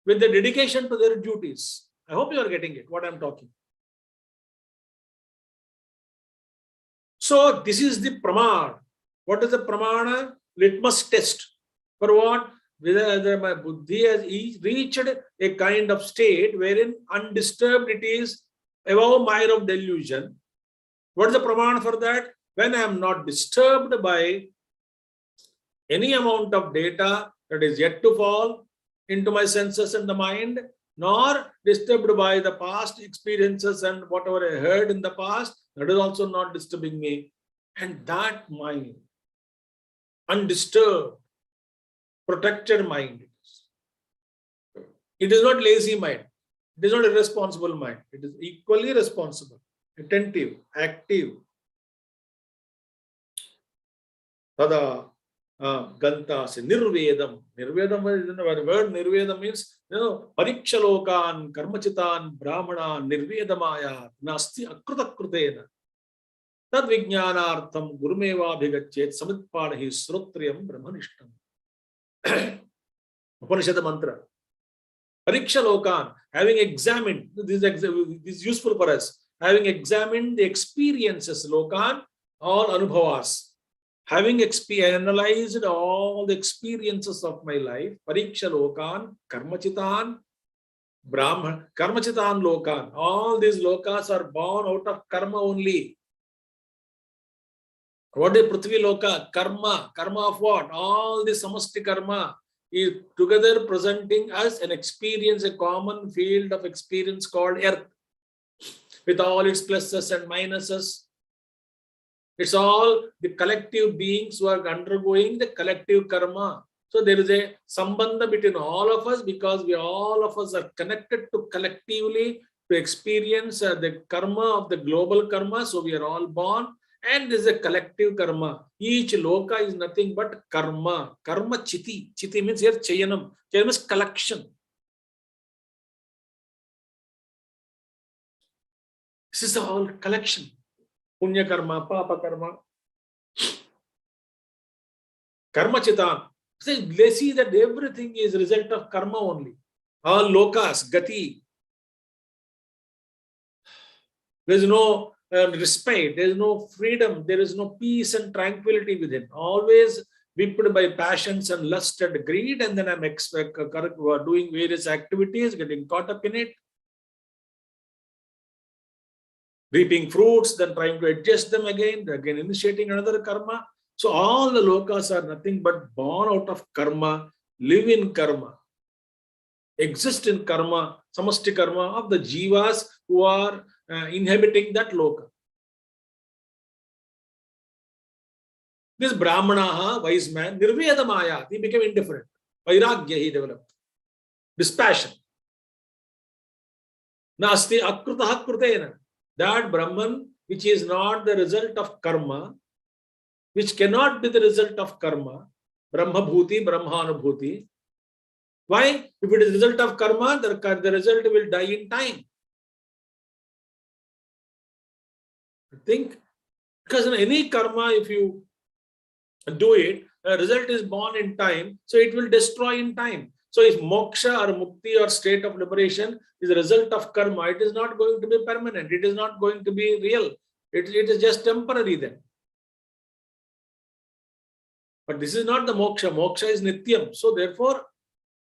C: with the dedication to their duties. I hope you are getting it, what I'm talking. So this is the pramana. What is the pramana? Litmus test. For what? Whether my buddhi has reached a kind of state wherein undisturbed it is above mire of delusion. What is the pramana for that? When I am not disturbed by any amount of data that is yet to fall into my senses and the mind, nor disturbed by the past experiences and whatever I heard in the past, that is also not disturbing me. And that mind, undisturbed, protected mind. It is not lazy mind. It is not irresponsible mind. It is equally responsible, attentive, active. Tada ganta se nirvedam. Nirvedam is the word nirvedam means, parikshalokan, karmachitan, brahmana, nirvedamaya, nasti akrutakrutena. Tad vijnanartham gurumeva bhigachet samitpadahi srotriyam brahmanishtam. Upanishad mantra. Parikshalokan, having examined, this is useful for us, having examined the experiences, lokan, all anubhavas, having analyzed all the experiences of my life, parikshalokan, karmachitan, brahman, karmachitan lokan, all these lokas are born out of karma only. What is Prithvi Loka? Karma. Karma of what? All this samasti karma is together presenting us an experience, a common field of experience called earth, with all its pluses and minuses. It's all the collective beings who are undergoing the collective karma. So there is a sambandha between all of us because all of us are connected to collectively to experience the karma of the global karma. So we are all born. And this is a collective karma. Each loka is nothing but karma. Karma chiti. Chiti means here chayanam. Chayanam is collection. This is all collection. Punya karma, papa karma. Karma chitan. So they see that everything is result of karma only. All lokas, gati. There is no respite, there is no freedom, there is no peace and tranquility within. Always whipped by passions and lust and greed, and then I'm doing various activities, getting caught up in it, reaping fruits, then trying to adjust them again initiating another karma. So all the lokas are nothing but born out of karma, live in karma, exist in karma, samasti karma of the jivas who are inhabiting that loka. This brahmana, wise man, nirvedamaya, he became indifferent. Vairagya he developed. Dispassion. Nasti akrutaha krutena. That Brahman, which is not the result of karma, which cannot be the result of karma, Brahma bhuti, Brahmanubhuti. Why? If it is the result of karma, the result will die in time. Think, because in any karma, if you do it, the result is born in time, so it will destroy in time. So if moksha or mukti or state of liberation is a result of karma, it is not going to be permanent. It is not going to be real. It is just temporary then. But this is not the moksha. Moksha is nityam. So therefore,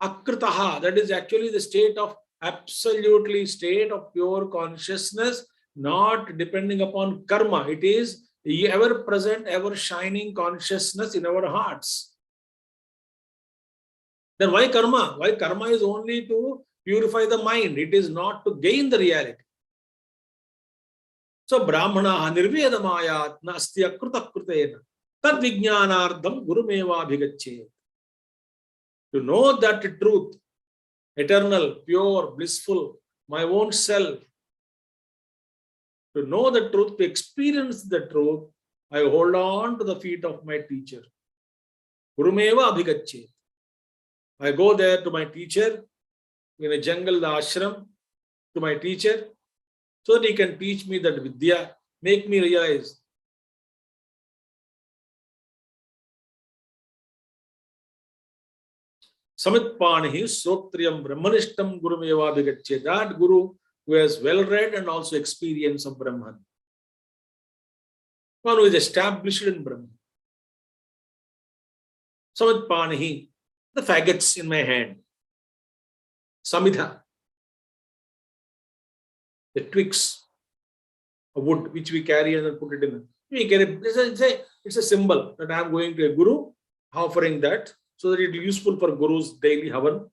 C: akritaha, that is actually the state of absolutely state of pure consciousness, not depending upon karma. It is ever present, ever shining consciousness in our hearts. Then why karma? Why karma is only to purify the mind. It is not to gain the reality. So brahmana nirvedamaya nasti akruta krutena tad vijnanardham gurumeva bhigacche. To know that truth, eternal, pure, blissful, my own self, to know the truth, to experience the truth, I hold on to the feet of my teacher. Gurumeva abhigacche. I go there to my teacher, in a jungle, the ashram, to my teacher, so that he can teach me that vidya, make me realize. Samitpanihi Srotriyam Brahmanishtam Gurumeva Bhigacche. That guru who has well read and also experience of Brahman. One who is established in Brahman. Samitpanihi, the faggots in my hand. Samidha, the twigs of wood which we carry and then put it in. We carry, it's a symbol that I am going to a guru, offering that, so that it is useful for guru's daily havan.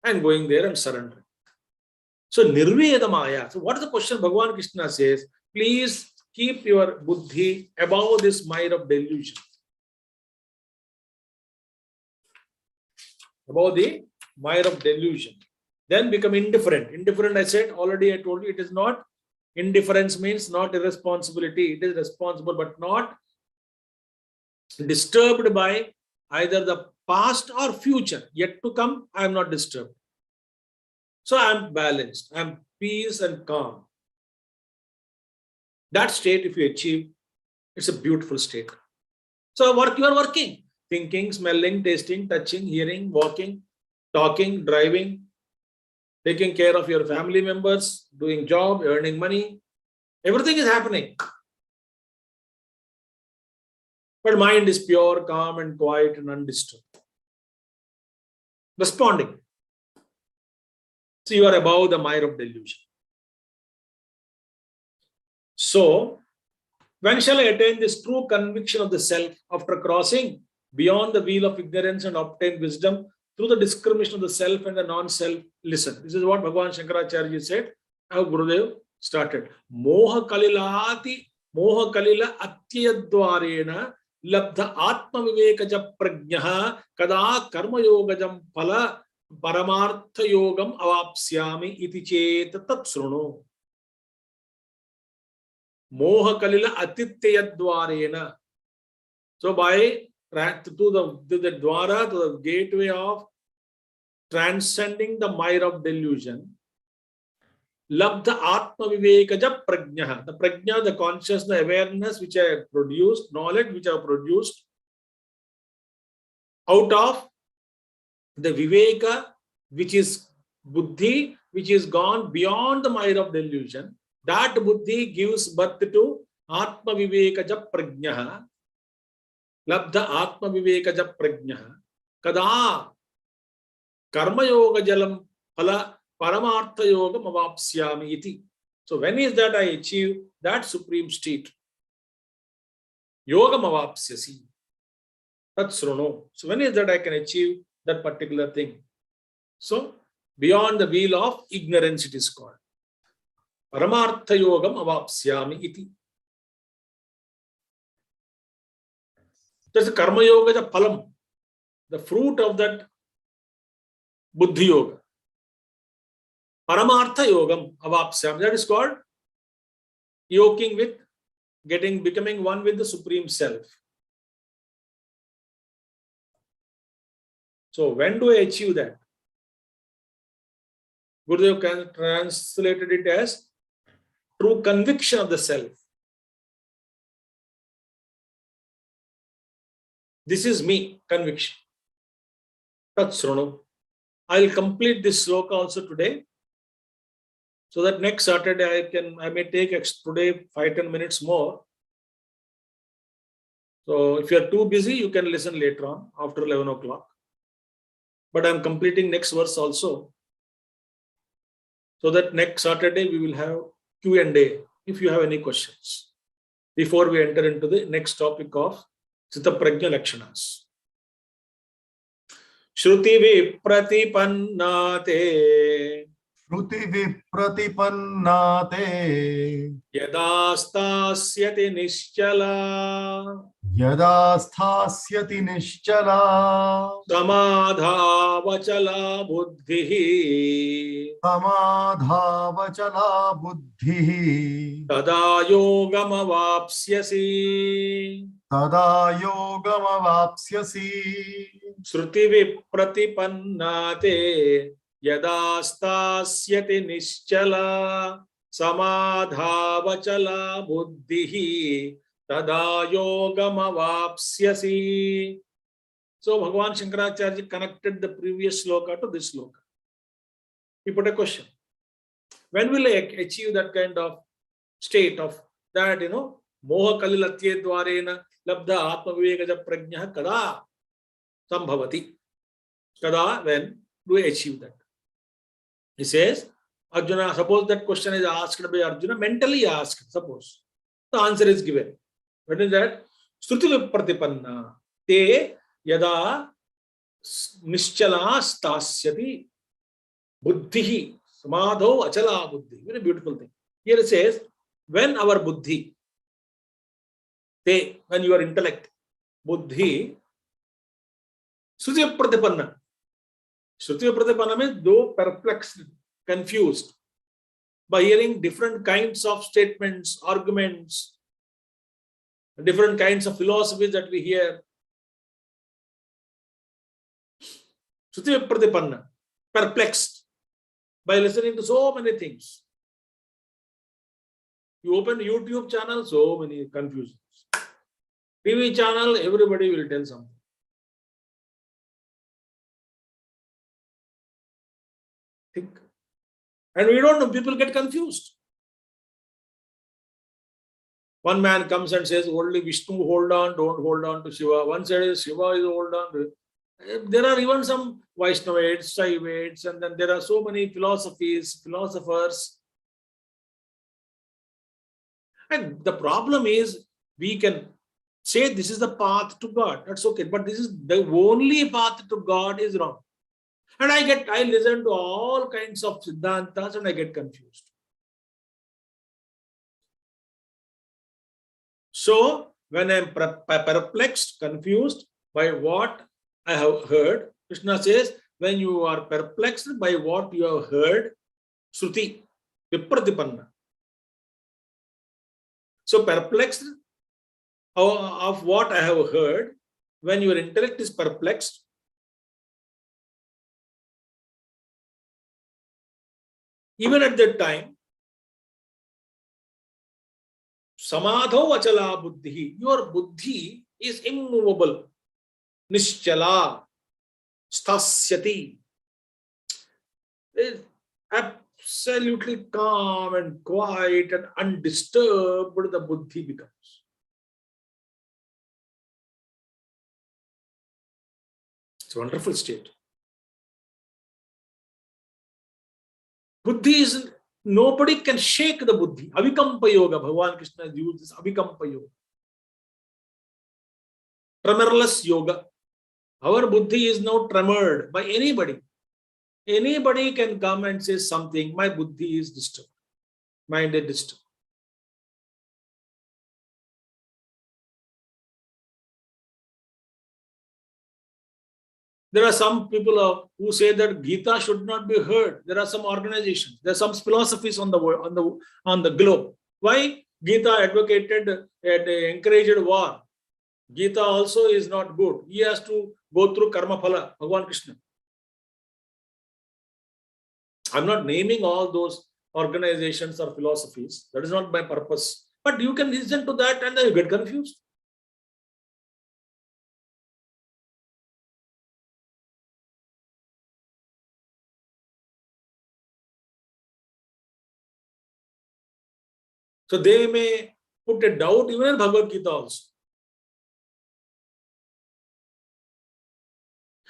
C: And going there and surrendering. So nirvedamaya. So what is the question Bhagavan Krishna says? Please keep your buddhi above this mire of delusion. Above the mire of delusion. Then become indifferent. Indifferent, I said, already I told you, it is not. Indifference means not irresponsibility. It is responsible, but not disturbed by either the past or future. Yet to come, I am not disturbed. So I am balanced. I am peace and calm. That state, if you achieve, it's a beautiful state. So you are working. Thinking, smelling, tasting, touching, hearing, walking, talking, driving, taking care of your family members, doing job, earning money. Everything is happening. But mind is pure, calm and quiet and undisturbed. Responding. So you are above the mire of delusion. So, when shall I attain this true conviction of the self after crossing beyond the wheel of ignorance and obtain wisdom through the discrimination of the self and the non-self? Listen, this is what Bhagavan Shankaracharya said. How Gurudev started. Moha kalila atyadvarena labdha atma vivekaja prajnaha kada karma yogajam phala paramartha yogam avapsyami iti chet tat sruno. Moha kalila atityadvarena. So by to the dwara, to the gateway of transcending the mire of delusion, labdha atma vivekaja prajnaha. The prajna, the consciousness, the awareness which I have produced, knowledge which I have produced out of the viveka, which is buddhi, which is gone beyond the mire of delusion. That buddhi gives birth to atma vivekaja prajnaha. Labdha atma vivekaja prajnaha. Kada karma yoga jalam phala paramartha yogam avapsyami iti. So when is that I achieve that supreme state? Yogam avapsyasi. Tat sruno. So when is that I can achieve that particular thing? So beyond the wheel of ignorance it is called. Paramartha yogam avapsyami iti. That's the karma yoga, the phalam, the fruit of that buddhi yoga. Paramartha yogam avapsyami. That is called yoking with, becoming one with the Supreme Self. So when do I achieve that? Gurudev translated it as true conviction of the self. This is me, conviction. Tat Srunu. I will complete this sloka also today, so that next Saturday I may take today 5-10 minutes more. So if you are too busy, you can listen later on after 11 o'clock. But I am completing next verse also, so that next Saturday we will have Q&A if you have any questions, before we enter into the next topic of Chitta Prajna Lakshanas. Shruti vipratipanna
A: Shruti vipratipanna te
C: yada stasyati nischala
A: yada sthasyati nischala
C: samadhavachala buddhihi
A: samadhavachala buddhihi
C: tada yogamavapsyasi.
A: tada yogamavapsyasi.
C: Shruti vipratipanna te yada stasyati nischala samadhavachala buddhihi tada yogamavapsyasi. So Bhagavan Shankaracharya connected the previous sloka to this sloka. He put a question. When will I achieve that kind of state of that, moha kalilatye dvarena labdha atma vivekaja prajna kada sambhavati? Kada, when do I achieve that? He says, Arjuna, suppose that question is asked by Arjuna, mentally asked, suppose. The answer is given. What is that? Shruti vipratipanna te yada nischala stasyati buddhihi samadho achala buddhi. Very beautiful thing. Here it says, when our buddhi, te, when your intellect, buddhi, Shruti vipratipanna. Shruti vipratipanna means though perplexed, confused, by hearing different kinds of statements, arguments, different kinds of philosophies that we hear. Shruti vipratipanna, perplexed by listening to so many things. You open YouTube channel, so many confusions. TV channel, everybody will tell something. Think. And we don't know, people get confused. One man comes and says, only Vishnu hold on, don't hold on to Shiva. One says, Shiva is hold on. There are even some Vaishnavates, Shaivates, and then there are so many philosophers. And the problem is, we can say this is the path to God. That's okay. But this is the only path to God is wrong. And I listen to all kinds of Siddhantas and I get confused. So when I'm perplexed, confused by what I have heard, Krishna says, when you are perplexed by what you have heard, Shruti, vipratipanna. So perplexed of what I have heard, when your intellect is perplexed, even at that time, samadho achala buddhi, your buddhi is immovable. Nischala, stasyati. It's absolutely calm and quiet and undisturbed, the buddhi becomes. It's a wonderful state. Buddhi is, nobody can shake the buddhi. Avikampa yoga, Bhagavan Krishna has used this avikampa yoga. Tremorless yoga. Our buddhi is now tremored by anybody. Anybody can come and say something, my buddhi is disturbed, mind is disturbed. There are some people who say that Geeta should not be heard. There are some organizations, there are some philosophies on the globe. Why? Geeta advocated and encouraged war. Geeta also is not good. He has to go through karma phala, Bhagavan Krishna. I'm not naming all those organizations or philosophies. That is not my purpose. But you can listen to that and then you get confused. So they may put a doubt even in Bhagavad Gita also.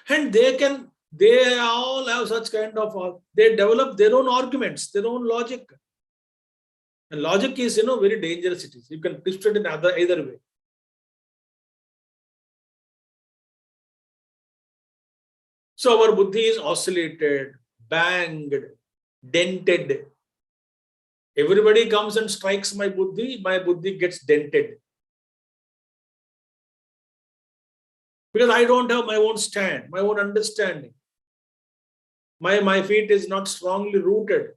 C: And they all have such kind of, they develop their own arguments, their own logic. And logic is, very dangerous it is. You can twist it in either way. So our buddhi is oscillated, banged, dented. Everybody comes and strikes my buddhi gets dented. Because I don't have my own stand, my own understanding. My feet is not strongly rooted.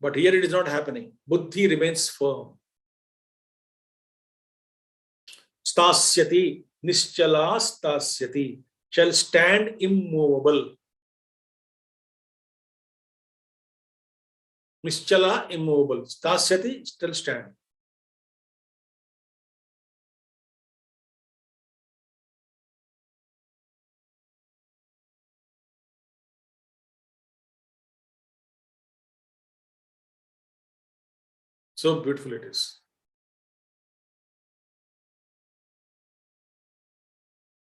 C: But here it is not happening. Buddhi remains firm. Stasyati, nischala stasyati, shall stand immovable. Nischala, immovable. Stasyati, still stand. So beautiful it is.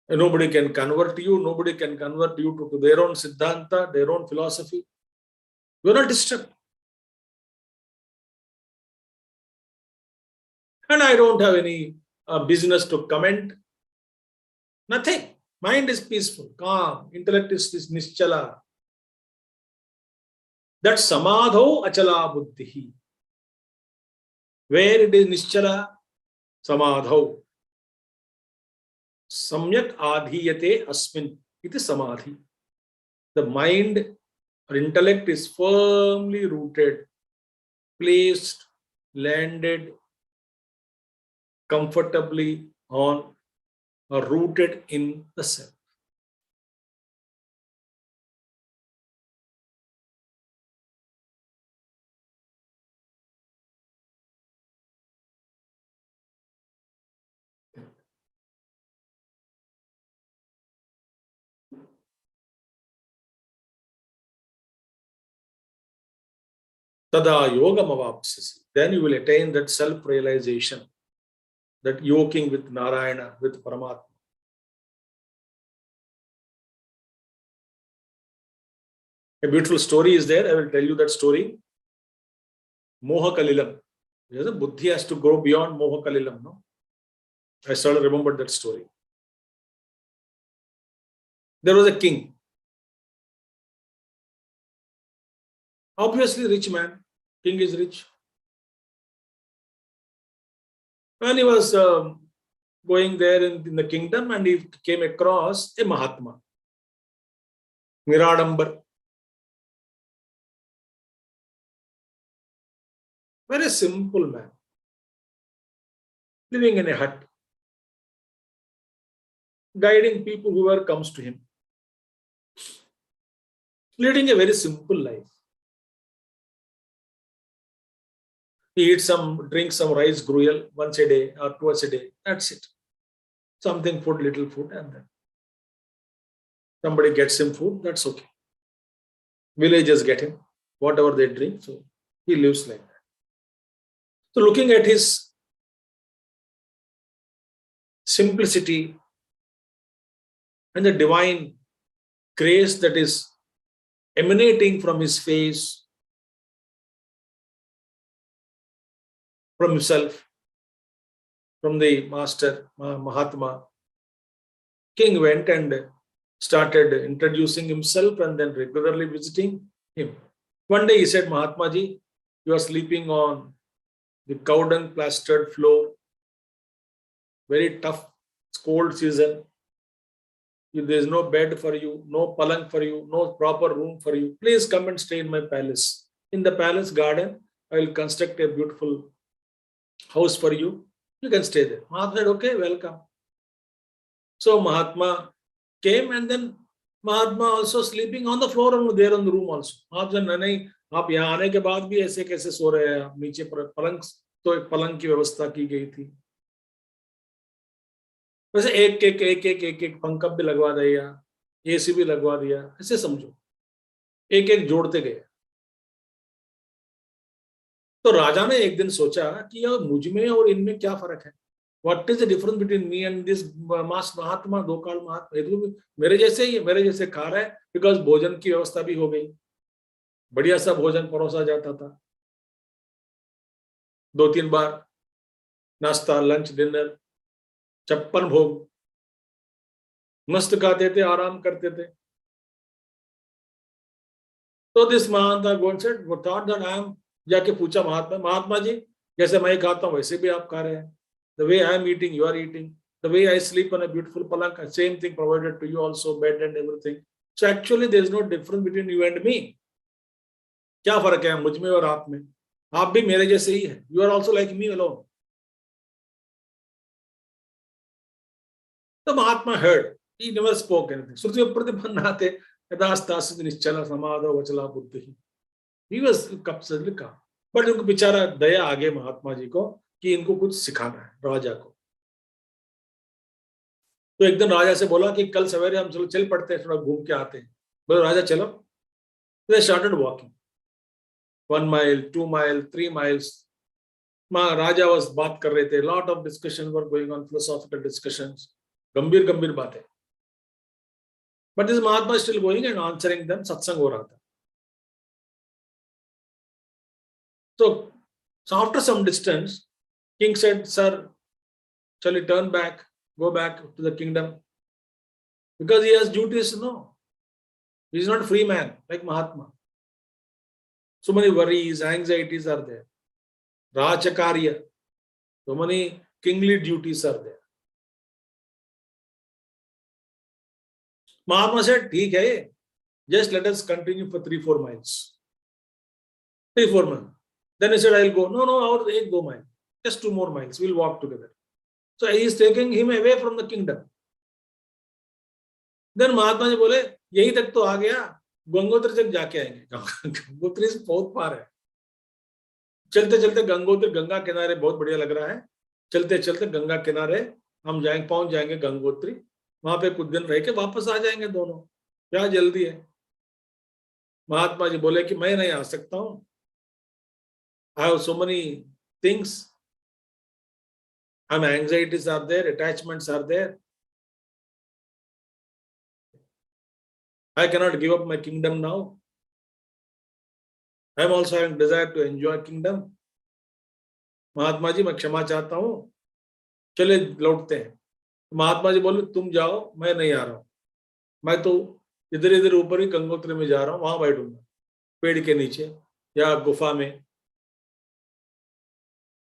C: And nobody can convert you. Nobody can convert you to their own siddhanta, their own philosophy. You are not disturbed. And I don't have any business to comment. Nothing. Mind is peaceful, calm. Intellect is nischala. That's samadho achala buddhi. Where it is nischala, samadho. Samyak adhiyate asmin. It is samadhi. The mind or intellect is firmly rooted, placed, landed comfortably on or rooted in the self. Tada yogam avapsasi. Then you will attain that self-realization, that yoking with Narayana, with Paramatma. A beautiful story is there. I will tell you that story. Moha Kalilam. Buddhi has to go beyond Moha Kalilam. No? I sort remembered that story. There was a king. Obviously rich man. King is rich. And he was going there in the kingdom and he came across a Mahatma. Miradambar. Very simple man. Living in a hut. Guiding people whoever comes to him. Leading a very simple life. He eats drinks some rice gruel once a day or twice a day. That's it. Something food, little food, and then somebody gets him food, that's okay. Villagers get him, whatever they drink, so he lives like that. So looking at his simplicity and the divine grace that is emanating from his face, from himself, from the master, Mahatma, king went and started introducing himself and then regularly visiting him. One day he said, Mahatma ji, you are sleeping on the cow dung plastered floor. Very tough, it's cold season. There is no bed for you, no palang for you, no proper room for you. Please come and stay in my palace. In the palace garden, I will construct a beautiful house for you. You can stay there. Mahatma said, okay, welcome. So Mahatma came and then Mahatma also sleeping on the floor and there on the room also. आप जन नहीं, आप यहाँ आने के बाद भी ऐसे कैसे सो रहे हैं? नीचे पलंग, तो एक पलंग की व्यवस्था की गई थी। वैसे एक पंखा भी लगवा दिया, एसी भी लगवा दिया, ऐसे समझो, एक एक जोड़ते गए। तो राजा ने एक दिन सोचा कि यार मुझ में और इनमें क्या फर्क है? What is the difference between me and this महात्मा, दो काल महात्मा? ये तो मेरे जैसे ही है, मेरे जैसे खा रहा है, बिकॉज भोजन की व्यवस्था भी हो गई, बढ़िया सा भोजन परोसा जाता था, 2-3 बार नाश्ता, लंच, डिनर, 56 भोग, मस्त खाते थे, आराम करते थे। तो दिस महात्मा गोंसेट वो थॉट दैट आई एम, जाके पूछा महात्मा जी, जैसे मैं खाता हूँ वैसे भी आप खा रहे हैं। The way I am eating, you are eating. The way I sleep on a beautiful palanca, same thing provided to you also, bed and everything. So actually there is no difference between you and me. क्या फर्क है मुझ में और आप में? आप भी मेरे जैसे ही हैं. You are also like me alone. The Mahatma heard. He never spoke anything. Sruti प्रतिपन्नाते यदास्तासित निश्चला समाधो वचला बुद्धि. He was completely calm. But उनको बेचारा दया आ गई महात्मा जी को कि इनको कुछ सिखाना है राजा को। तो एक दिन राजा से बोला कि कल सवेरे हम चल पड़ते हैं, थोड़ा घूम के आते हैं। बोले राजा चलो। They started walking 1 mile, 2 mile, 3 miles. Raja was बात कर रहे थे, lot of discussions were going on, philosophical discussions, गंभीर बातें। But this Mahatma is still going and answering them, सत्संग हो रहा था। So after some distance, king said, sir, shall we turn back, go back to the kingdom? Because he has duties, no. He is not a free man like Mahatma. So many worries, anxieties are there. Rajakarya, so many kingly duties are there. Mahatma said, ठीक है, just let us continue for 3-4 miles. 3-4 miles. Then he said, I'll go. No, और 1-2 miles. Just 2 more miles. We'll walk together. So he is taking him away from the kingdom. Then Mahatma ji बोले, यही तक तो आ गया, गंगोत्री तक जाके आएंगे। गंगोत्री से बहुत पार है। चलते चलते गंगोत्री, गंगा किनारे बहुत बढ़िया लग रहा है। चलते चलते गंगा किनारे हम जाएंगे, पहुंच जाएंगे गंगोत्री। वहां पे कुछ दिन रह के वापस आ जाएंगे दोनों। क्या जल्दी है? महात्मा जी बोले कि मैं नहीं आ सकता हूं। I have so many things. Anxieties are there, attachments are there. I cannot give up my kingdom now. I am also having desire to enjoy kingdom. Mahatma ji मैं क्षमा चाहता हूँ, चले लौटते हैं। महात्मा जी बोले तुम जाओ, मैं नहीं आ रहा हूँ। मैं तो इधर ऊपर ही गंगोत्री में जा रहा हूँ, वहां बैठूंगा पेड़ के नीचे या गुफा में।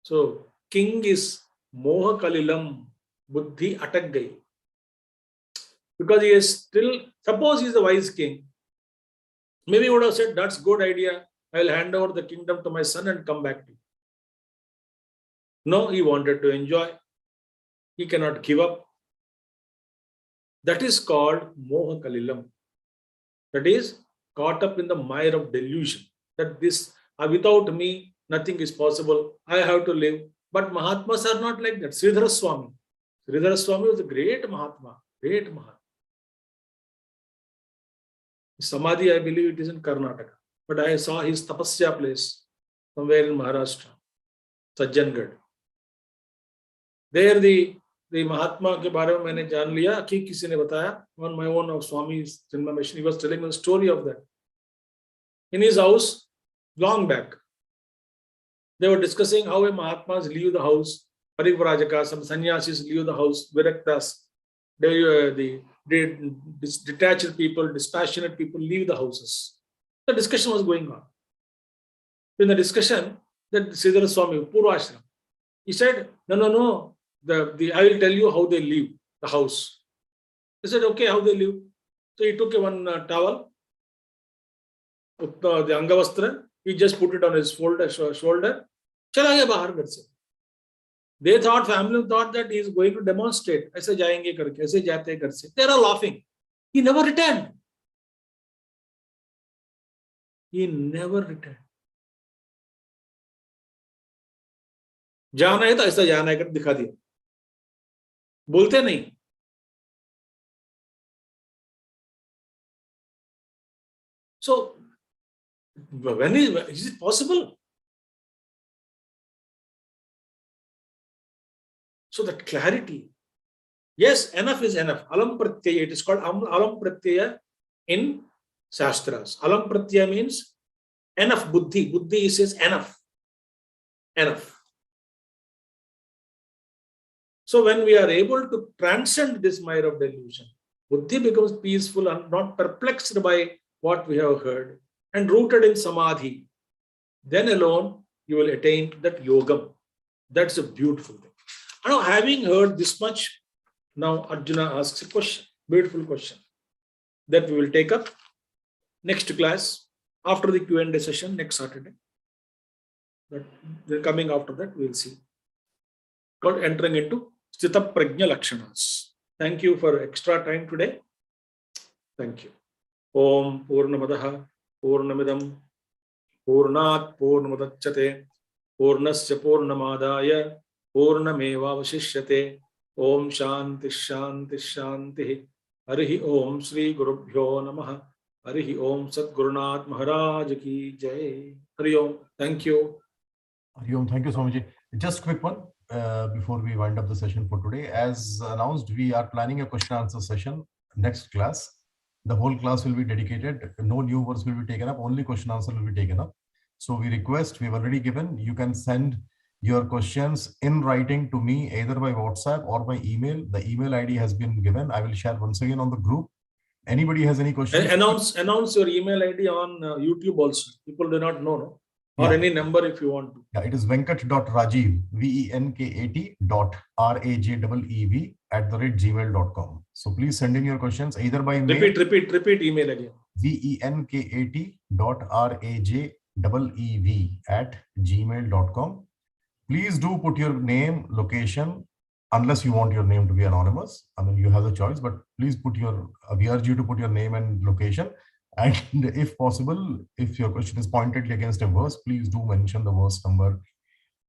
C: So king is moha kalilam, buddhi atak gayi. Because he is still, suppose he is a wise king, maybe he would have said, that's good idea, I will hand over the kingdom to my son and come back to you. No, he wanted to enjoy. He cannot give up. That is called moha kalilam. That is caught up in the mire of delusion. That this, without me, nothing is possible. I have to live. But Mahatmas are not like that. Sridhara Swami. Sridhara Swami was a great Mahatma. Great Mahatma. Samadhi, I believe it is in Karnataka. But I saw his tapasya place somewhere in Maharashtra. Sajjangad. There the Mahatma के बारे में मैंने जान लिया कि किसी ने बताया on my own of Swami's information. He was telling me the story of that. In his house, long back, they were discussing how Mahatmas leave the house, Parivrajaka, some sannyasis leave the house, Viraktas, the detached people, dispassionate people leave the houses. The discussion was going on. In the discussion, that Sridhara Swami, Purvashram, he said, no, I will tell you how they leave the house. He said, okay, how they leave. So he took one towel, the Angavastra, he just put it on his shoulder. चला गया बाहर घर से. They thought, family thought that he is going to demonstrate. ऐसे जाएंगे करके, ऐसे जाते घर से. They are laughing. He never returned. He never returned. जाना है तो ऐसा जाना है, कर दिखा दिया, बोलते नहीं. So when is it possible? So that clarity. Yes, enough is enough. Alam pratyaya. It is called alam pratyaya in Shastras. Alam pratyaya means enough. Buddhi. Buddhi says enough. Enough. So when we are able to transcend this mire of delusion, Buddhi becomes peaceful and not perplexed by what we have heard and rooted in Samadhi. Then alone you will attain that yogam. That's a beautiful thing. Now, having heard this much, now Arjuna asks a question, beautiful question, that we will take up next class after the Q&A session next Saturday. But then coming after that, we will see. Got entering into Sthita Prajna Lakshanas. Thank you for extra time today. Thank you. Om Purnamadaha Purnamidam Purnat Purnamudachyate Purnasya Purnamadaya Purnameva Vashishyate. Om Shanti Shanti Shanti. Harihi Om Shri Gurubhyo Namaha. Harihi Om Satgurunath Maharaj Ki Jai. Hari Om. Thank you.
A: Hari Om. Thank you, Swamiji. Just quick one before we wind up the session for today. As announced, we are planning a question answer session next class. The whole class will be dedicated. No new words will be taken up. Only question answer will be taken up. So we request, we've already given, you can send your questions in writing to me either by WhatsApp or by email. The email ID has been given. I will share once again on the group. Anybody has any questions?
C: Announce your email ID on YouTube also. People do not know, no? Or any number if you want to.
A: Yeah, it is venkat.rajiv, venkat.rajeev @gmail.com. So please send in your questions either by mail.
C: Repeat email again.
A: venkat.rajeev@gmail.com. Please do put your name, location, unless you want your name to be anonymous. I mean, you have the choice, but please put your, we urge you to put your name and location. And if possible, if your question is pointed against a verse, please do mention the verse number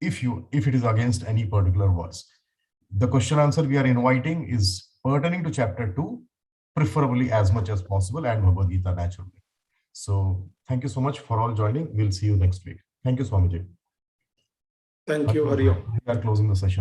A: if it is against any particular verse. The question answer we are inviting is pertaining to chapter 2, preferably as much as possible, and Bhagavad Gita naturally. So thank you so much for all joining. We'll see you next week. Thank you, Swamiji.
C: Thank you, Hari Om.
A: We are closing the session.